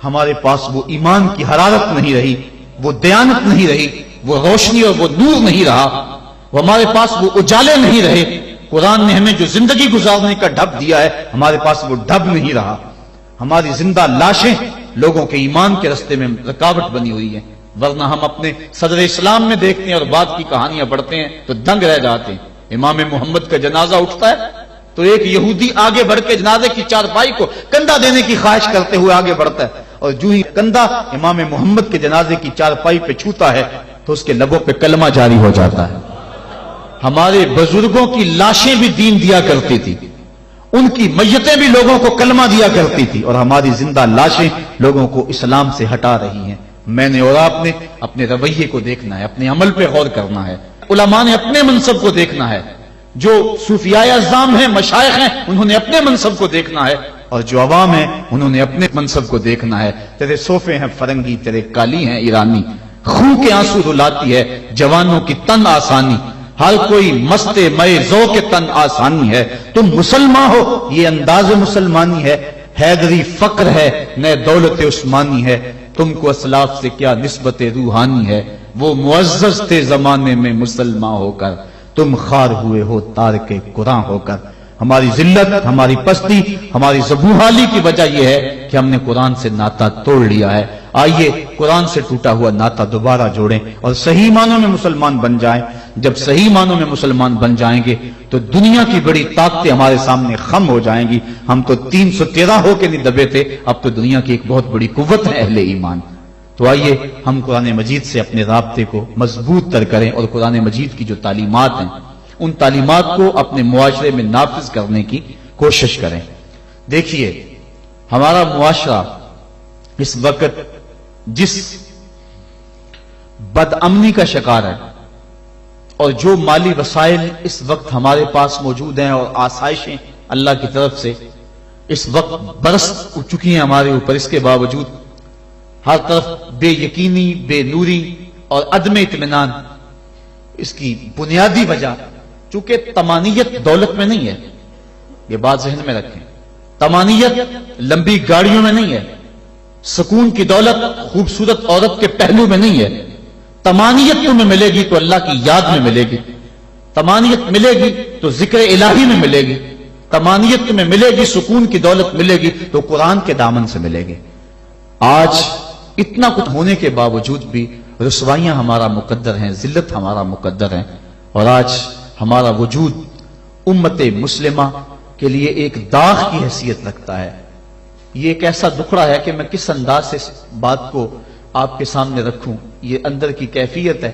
ہمارے پاس وہ ایمان کی حرارت نہیں رہی، وہ دیانت نہیں رہی، وہ روشنی اور وہ نور نہیں رہا، وہ ہمارے پاس وہ اجالے نہیں رہے۔ قرآن نے ہمیں جو زندگی گزارنے کا ڈھب دیا ہے، ہمارے پاس وہ ڈھب نہیں رہا۔ ہماری زندہ لاشیں لوگوں کے ایمان کے رستے میں رکاوٹ بنی ہوئی ہیں، ورنہ ہم اپنے صدر اسلام میں دیکھتے ہیں اور بعد کی کہانیاں پڑھتے ہیں تو دنگ رہ جاتے ہیں۔ امام محمد کا جنازہ اٹھتا ہے تو ایک یہودی آگے بڑھ کے جنازے کی چارپائی کو کندھا دینے کی خواہش کرتے ہوئے آگے بڑھتا ہے، اور جو ہی کندھا امام محمد کے جنازے کی چارپائی پہ چھوتا ہے تو اس کے لبوں پہ کلمہ جاری ہو جاتا ہے۔ ہمارے بزرگوں کی لاشیں بھی دین دیا کرتی تھی، ان کی میتیں بھی لوگوں کو کلمہ دیا کرتی تھی، اور ہماری زندہ لاشیں لوگوں کو اسلام سے ہٹا رہی ہیں۔ میں نے اور آپ نے اپنے رویے کو دیکھنا ہے، اپنے عمل پہ غور کرنا ہے۔ علماء نے اپنے منصب کو دیکھنا ہے، جو صوفیاء اعظام ہیں، مشائخ ہیں، انہوں نے اپنے منصب کو دیکھنا ہے، اور جو عوام ہیں انہوں نے اپنے منصب کو دیکھنا ہے۔ تیرے صوفے ہیں فرنگی، تیرے کالی ہیں ایرانی، خون کے آنسو رلاتی ہے جوانوں کی تن آسانی، ہر کوئی مست مئے ذوق کے تن آسانی ہے۔ تم مسلمان ہو یہ انداز مسلمانی ہے، حیدری فقر ہے نئے دولت عثمانی ہے، تم کو اسلاف سے کیا نسبت روحانی ہے، وہ معزز تھے زمانے میں مسلمان ہو کر، تم خار ہوئے ہو تارک قرآن ہو کر۔ ہماری ذلت، ہماری پستی، ہماری زبوحالی کی وجہ یہ ہے کہ ہم نے قرآن سے ناطا توڑ لیا ہے۔ آئیے قرآن سے ٹوٹا ہوا ناطا دوبارہ جوڑیں اور صحیح معنوں میں مسلمان بن جائیں۔ جب صحیح معنوں میں مسلمان بن جائیں گے تو دنیا کی بڑی طاقتیں ہمارے سامنے خم ہو جائیں گی۔ ہم تو 313 ہو کے نہیں دبے تھے، اب تو دنیا کی ایک بہت بڑی قوت ہے اہل ایمان۔ تو آئیے ہم قرآن مجید سے اپنے رابطے کو مضبوط تر کریں اور قرآن مجید کی جو تعلیمات ہیں ان تعلیمات کو اپنے معاشرے میں نافذ کرنے کی کوشش کریں۔ دیکھیے ہمارا معاشرہ اس وقت جس بد امنی کا شکار ہے، اور جو مالی وسائل اس وقت ہمارے پاس موجود ہیں اور آسائشیں اللہ کی طرف سے اس وقت برس چکی ہیں ہمارے اوپر، اس کے باوجود ہر طرف بے یقینی، بے نوری اور عدم اطمینان۔ اس کی بنیادی وجہ چونکہ طمانیت دولت میں نہیں ہے، یہ بات ذہن میں رکھیں، طمانیت لمبی گاڑیوں میں نہیں ہے، سکون کی دولت خوبصورت عورت کے پہلو میں نہیں ہے۔ طمانیت تمہیں ملے گی تو اللہ کی یاد میں ملے گی، طمانیت ملے گی تو ذکر الہی میں ملے گی، طمانیت تمہیں ملے گی، سکون کی دولت ملے گی تو قرآن کے دامن سے ملے گی۔ آج اتنا کچھ ہونے کے باوجود بھی رسوائیاں ہمارا مقدر ہیں، ذلت ہمارا مقدر ہے، اور آج ہمارا وجود امت مسلمہ کے لیے ایک داغ کی حیثیت رکھتا ہے۔ یہ ایک ایسا دکھڑا ہے کہ میں کس انداز سے اس بات کو آپ کے سامنے رکھوں، یہ اندر کی کیفیت ہے۔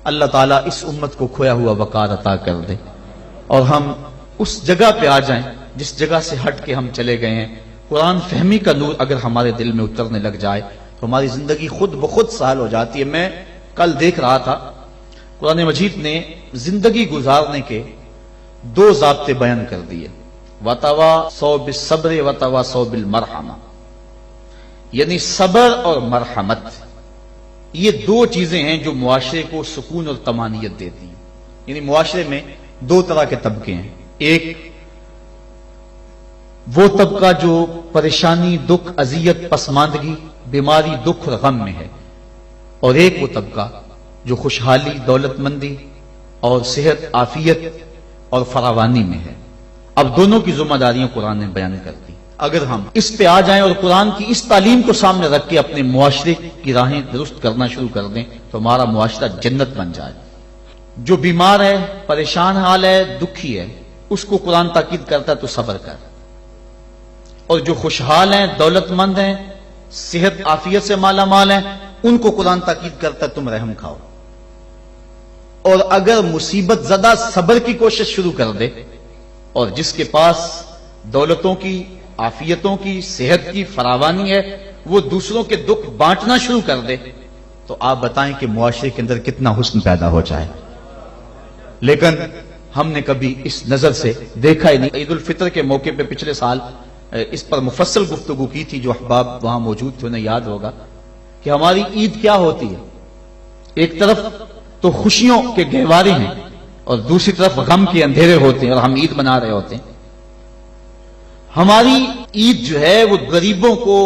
اللہ تعالیٰ اس امت کو کھویا ہوا وقار عطا کر دے اور ہم اس جگہ پہ آ جائیں جس جگہ سے ہٹ کے ہم چلے گئے ہیں۔ قرآن فہمی کا نور اگر ہمارے دل میں اترنے لگ جائے تو ہماری زندگی خود بخود سہل ہو جاتی ہے۔ میں کل دیکھ رہا تھا قرآن مجید نے زندگی گزارنے کے 2 ضابطے بیان کر دیے، وَتَوَاصَوْا بِالصَّبْرِ وَتَوَاصَوْا بِالْمَرْحَمَةِ، یعنی صبر اور مرحمت، یہ 2 چیزیں ہیں جو معاشرے کو سکون اور طمانینت دیتی ہیں۔ یعنی معاشرے میں دو طرح کے طبقے ہیں. ایک وہ طبقہ جو پریشانی، دکھ، اذیت، پسماندگی، بیماری، دکھ اور غم میں ہے، اور ایک وہ طبقہ جو خوشحالی، دولت مندی اور صحت، عافیت اور فراوانی میں ہے. اب دونوں کی ذمہ داریاں قرآن نے بیان کر دی. اگر ہم اس پہ آ جائیں اور قرآن کی اس تعلیم کو سامنے رکھ کے اپنے معاشرے کی راہیں درست کرنا شروع کر دیں تو ہمارا معاشرہ جنت بن جائے. جو بیمار ہے، پریشان حال ہے، دکھی ہے، اس کو قرآن تاکید کرتا ہے تو صبر کر. اور جو خوشحال ہیں، دولت مند ہیں، صحت عافیت سے مالا مال ہیں، ان کو قرآن تاکید کرتا ہے تم رحم کھاؤ. اور اگر مصیبت زدہ صبر کی کوشش شروع کر دے، اور جس کے پاس دولتوں کی، عافیتوں کی، صحت کی فراوانی ہے، وہ دوسروں کے دکھ بانٹنا شروع کر دے، تو آپ بتائیں کہ معاشرے کے اندر کتنا حسن پیدا ہو جائے. لیکن ہم نے کبھی اس نظر سے دیکھا ہی نہیں. عید الفطر کے موقع پہ پچھلے سال اس پر مفصل گفتگو کی تھی. جو احباب وہاں موجود تھے انہیں یاد ہوگا کہ ہماری عید کیا ہوتی ہے. ایک طرف تو خوشیوں کے گہوارے ہیں اور دوسری طرف غم کے اندھیرے ہوتے ہیں اور ہم عید منا رہے ہوتے ہیں. ہماری عید جو ہے وہ غریبوں کو،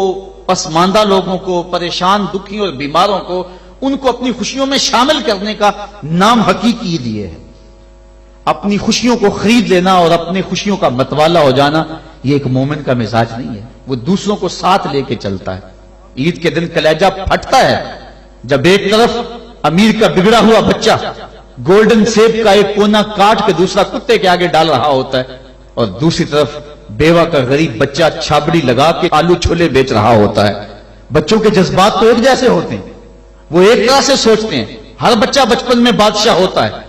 پسماندہ لوگوں کو، پریشان، دکھی اور بیماروں کو، ان کو اپنی خوشیوں میں شامل کرنے کا نام حقیقی عید یہ ہے. اپنی خوشیوں کو خرید لینا اور اپنی خوشیوں کا متوالا ہو جانا یہ ایک مومن کا مزاج نہیں ہے. وہ دوسروں کو ساتھ لے کے چلتا ہے. عید کے دن کلیجہ پھٹتا ہے جب ایک طرف امیر کا بگڑا ہوا بچہ گولڈن سیب کا ایک کونا کاٹ کے دوسرا کتے کے آگے ڈال رہا ہوتا ہے، اور دوسری طرف بیوہ کا غریب بچہ چھابڑی لگا کے آلو چھولے بیچ رہا ہوتا ہے. بچوں کے جذبات تو ایک جیسے ہوتے ہیں، وہ ایک طرح سے سوچتے ہیں. ہر بچہ بچپن میں بادشاہ ہوتا ہے.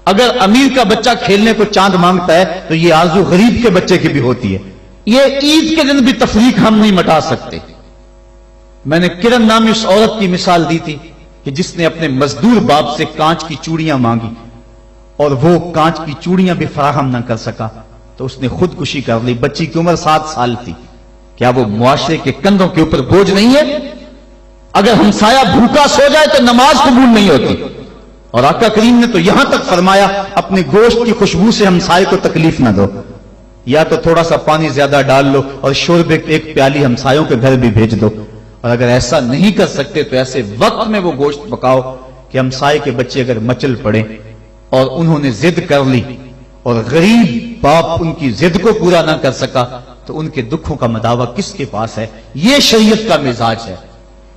اگر امیر کا بچہ کھیلنے کو چاند مانگتا ہے تو یہ آرزو غریب کے بچے کی بھی ہوتی ہے. یہ عید کے دن بھی تفریق ہم نہیں مٹا سکتے. میں نے کرن نامی اس عورت کی مثال دی تھی کہ جس نے اپنے مزدور باپ سے کانچ کی چوڑیاں مانگی اور وہ کانچ کی چوڑیاں بھی فراہم نہ کر سکا تو اس نے خودکشی کر لی. بچی کی عمر 7 سال تھی. کیا وہ معاشرے کے کندھوں کے اوپر بوجھ نہیں ہے؟ اگر ہمسایہ بھوکا سو جائے تو نماز قبول نہیں ہوتی. اور آقا کریم نے تو یہاں تک فرمایا اپنے گوشت کی خوشبو سے ہمسائے کو تکلیف نہ دو. یا تو تھوڑا سا پانی زیادہ ڈال لو اور شوربے ایک پیالی ہمسایوں کے گھر بھی بھیج دو. اور اگر ایسا نہیں کر سکتے تو ایسے وقت میں وہ گوشت پکاؤ کہ ہمسائے کے بچے اگر مچل پڑے اور انہوں نے ضد کر لی اور غریب باپ ان کی ضد کو پورا نہ کر سکا تو ان کے دکھوں کا مداوع کس کے پاس ہے؟ یہ شریعت کا مزاج ہے.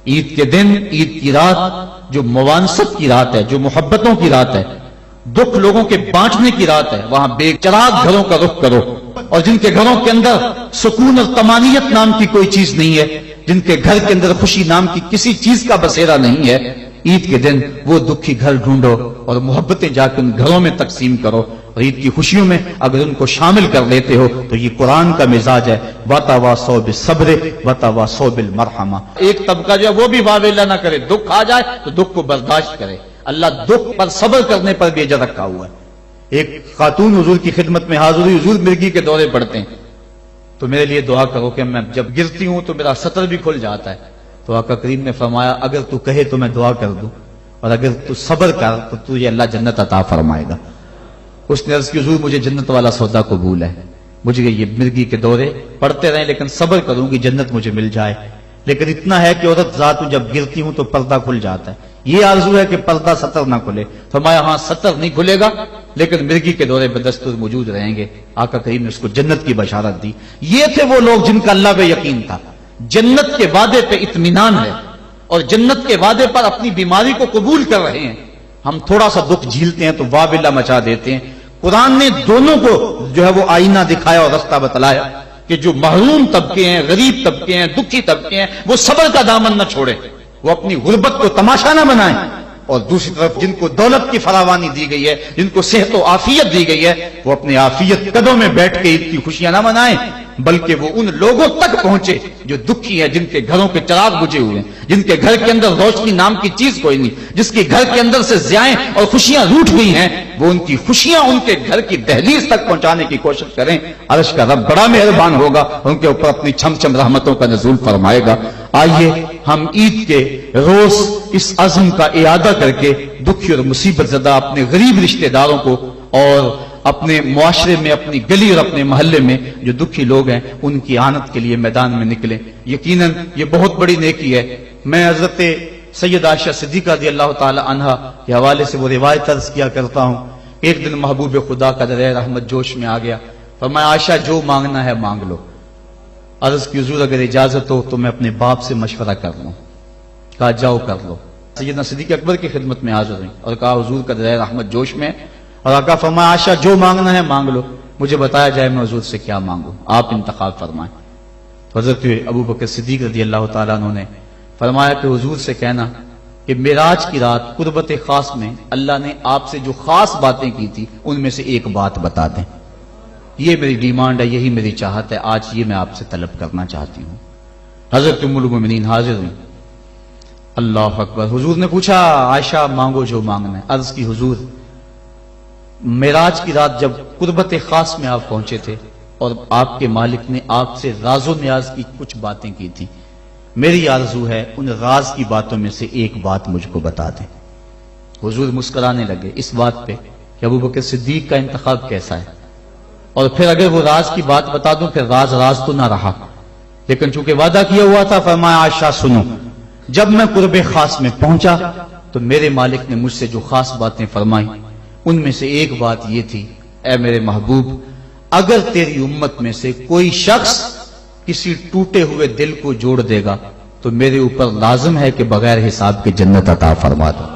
عید کے دن، عید کی رات جو موانست کی رات ہے، جو محبتوں کی رات ہے، دکھ لوگوں کے بانٹنے کی رات ہے، وہاں بے چراغ گھروں کا رخ کرو. اور جن کے گھروں کے اندر سکون اور طمانینت نام کی کوئی چیز نہیں ہے، جن کے گھر کے اندر خوشی نام کی کسی چیز کا بسیرا نہیں ہے، عید کے دن وہ دکھی گھر ڈھونڈو اور محبتیں جا کے ان گھروں میں تقسیم کرو. اور عید کی خوشیوں میں اگر ان کو شامل کر لیتے ہو تو یہ قرآن کا مزاج ہے. وَتَوَاصَوْا بِالصَّبْرِ وَتَوَاصَوْا بِالْمَرْحَمَةِ. ایک طبقہ جو ہے وہ بھی واویلا نہ کرے، دکھ آ جائے تو دکھ کو برداشت کرے. اللہ دکھ پر صبر کرنے پر بھی اجر رکھا ہوا ہے. ایک خاتون حضور کی خدمت میں حاضر ہوئی، حضور مرگی کے دورے پڑتے ہیں تو میرے لیے دعا کرو کہ میں جب گرتی ہوں تو میرا سطر بھی کھل جاتا ہے. تو آقا کریم نے فرمایا اگر تو کہے تو میں دعا کر دوں، اور اگر تو صبر کر تو تجھے اللہ جنت عطا فرمائے گا. اس نے عرض کی حضور مجھے جنت والا سودا قبول ہے، مجھے یہ مرگی کے دورے پڑتے رہیں لیکن صبر کروں گی جنت مجھے مل جائے. لیکن اتنا ہے کہ عورت ذات جب گرتی ہوں تو پردہ کھل جاتا ہے. یہ آرزو ہے کہ پردہ سطر نہ کھلے. فرمایا ہاں سطر نہیں کھلے گا لیکن مرگی کے دورے بدستور موجود رہیں گے. آقا کریم نے اس کو جنت کی بشارت دی. یہ تھے وہ لوگ جن کا اللہ پہ یقین تھا. جنت کے وعدے پہ اطمینان ہے اور جنت کے وعدے پر اپنی بیماری کو قبول کر رہے ہیں. ہم تھوڑا سا دکھ جھیلتے ہیں تو واویلا مچا دیتے ہیں. قرآن نے دونوں کو جو ہے وہ آئینہ دکھایا اور رستہ بتلایا کہ جو محروم طبقے ہیں، غریب طبقے ہیں، دکھی طبقے ہیں، وہ صبر کا دامن نہ چھوڑے، وہ اپنی غربت کو تماشا نہ بنائیں. اور دوسری طرف جن کو دولت کی فراوانی دی گئی ہے، جن کو صحت و عافیت دی گئی ہے، وہ اپنے عافیت قدوں میں بیٹھ کے عید کی خوشیاں نہ منائیں بلکہ وہ ان لوگوں تک پہنچے جو دکھی ہیں، جن کے گھروں کے چراغ بجھے ہوئے ہیں، جن کے گھر کے اندر روشنی نام کی چیز کوئی نہیں، جس کے گھر کے اندر سے ضیائیں اور خوشیاں روٹھ گئی ہیں، وہ ان کی خوشیاں ان کے گھر کی دہلیز تک پہنچانے کی کوشش کریں۔ عرش کا رب بڑا مہربان ہوگا، ان کے اوپر اپنی چھم چھم رحمتوں کا نزول فرمائے گا۔ آئیے ہم عید کے روز اس عزم کا اعادہ کر کے دکھی اور مصیبت زدہ اپنے غریب رشتہ داروں کو اور اپنے معاشرے میں، اپنی گلی اور اپنے محلے میں جو دکھی لوگ ہیں ان کی اعانت کے لیے میدان میں نکلیں۔ یقیناً یہ بہت بڑی نیکی ہے۔ میں حضرت سید عائشہ صدیقہ رضی اللہ تعالی عنہا کے حوالے سے وہ روایت عرض کیا کرتا ہوں۔ ایک دن محبوب خدا کا در رحمت جوش میں آ گیا، فرمایا عائشہ جو مانگنا ہے مانگ لو۔ عرض کی حضور اگر اجازت ہو تو میں اپنے باپ سے مشورہ کر لوں۔ کہا جاؤ کر لو۔ سیدنا صدیق اکبر کی خدمت میں حاضر ہوئی اور کہا حضور کا در رحمت جوش میں، اور آقا فرمایا عائشہ جو مانگنا ہے مانگ لو، مجھے بتایا جائے میں حضور سے کیا مانگوں، آپ انتخاب فرمائیں۔ حضرت ابو بکر صدیق رضی اللہ تعالیٰ عنہ نے فرمایا کہ حضور سے کہنا کہ معراج کی رات قربت خاص میں اللہ نے آپ سے جو خاص باتیں کی تھی ان میں سے ایک بات بتا دیں۔ یہ میری ڈیمانڈ ہے، یہی میری چاہت ہے، آج یہ میں آپ سے طلب کرنا چاہتی ہوں۔ حضرت ام المومنین حاضر ہوئی۔ اللہ اکبر۔ حضور نے پوچھا عائشہ مانگو جو مانگنا ہے۔ عرض کی حضور معراج کی رات جب قربت خاص میں آپ پہنچے تھے اور آپ کے مالک نے آپ سے راز و نیاز کی کچھ باتیں کی تھی، میری آرزو ہے ان راز کی باتوں میں سے ایک بات مجھ کو بتا دیں۔ حضور مسکرانے لگے اس بات پہ کہ ابو بکر صدیق کا انتخاب کیسا ہے، اور پھر اگر وہ راز کی بات بتا دوں پھر راز راز تو نہ رہا، لیکن چونکہ وعدہ کیا ہوا تھا، فرمایا عائشہ سنو، جب میں قرب خاص میں پہنچا تو میرے مالک نے مجھ سے جو خاص باتیں فرمائیں ان میں سے ایک بات یہ تھی، اے میرے محبوب اگر تیری امت میں سے کوئی شخص کسی ٹوٹے ہوئے دل کو جوڑ دے گا تو میرے اوپر لازم ہے کہ بغیر حساب کے جنت عطا فرما دو۔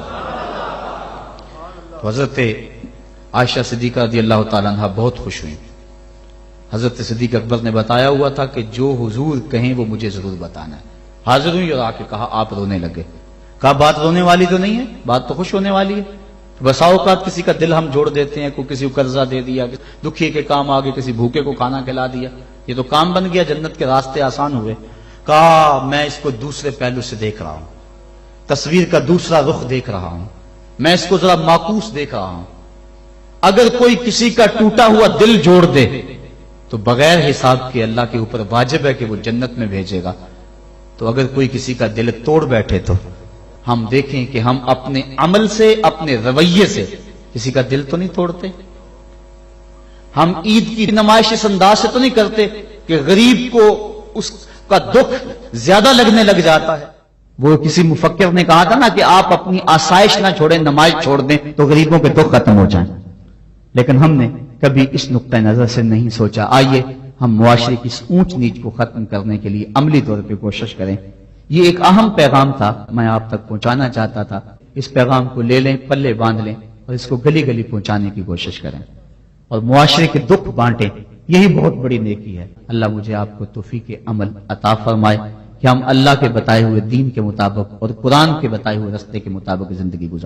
حضرت عائشہ صدیقہ رضی اللہ تعالیٰ عنہ بہت خوش ہوئی۔ حضرت صدیق اکبر نے بتایا ہوا تھا کہ جو حضور کہیں وہ مجھے ضرور بتانا ہے۔ حاضر ہوئی اور آ کے کہا آپ رونے لگے۔ کہا بات رونے والی تو نہیں ہے، بات تو خوش ہونے والی ہے۔ بسا اوقات کسی کا دل ہم جوڑ دیتے ہیں، کوئی کسی کو قرضہ دے دیا، دکھی کے کام آگے، کسی بھوکے کو کھانا کھلا دیا، یہ تو کام بن گیا، جنت کے راستے آسان ہوئے۔ کہا میں اس کو دوسرے پہلو سے دیکھ رہا ہوں، تصویر کا دوسرا رخ دیکھ رہا ہوں، میں اس کو ذرا معکوس دیکھ رہا ہوں۔ اگر کوئی کسی کا ٹوٹا ہوا دل جوڑ دے تو بغیر حساب کے اللہ کے اوپر واجب ہے کہ وہ جنت میں بھیجے گا، تو اگر کوئی کسی کا دل توڑ بیٹھے تو ہم دیکھیں کہ ہم اپنے عمل سے، اپنے رویے سے کسی کا دل تو نہیں توڑتے۔ ہم عید کی نمائش اس انداز سے تو نہیں کرتے کہ غریب کو اس کا دکھ زیادہ لگنے لگ جاتا ہے۔ وہ کسی مفکر نے کہا تھا نا کہ آپ اپنی آسائش نہ چھوڑیں، نمائش چھوڑ دیں تو غریبوں کے دکھ ختم ہو جائیں، لیکن ہم نے کبھی اس نقطہ نظر سے نہیں سوچا۔ آئیے ہم معاشرے کی اس اونچ نیچ کو ختم کرنے کے لیے عملی طور پہ کوشش کریں۔ یہ ایک اہم پیغام تھا، میں آپ تک پہنچانا چاہتا تھا۔ اس پیغام کو لے لیں، پلے باندھ لیں اور اس کو گلی گلی پہنچانے کی کوشش کریں اور معاشرے کے دکھ بانٹیں، یہی بہت بڑی نیکی ہے۔ اللہ مجھے آپ کو توفیق عمل عطا فرمائے کہ ہم اللہ کے بتائے ہوئے دین کے مطابق اور قرآن کے بتائے ہوئے رستے کے مطابق زندگی گزاریں۔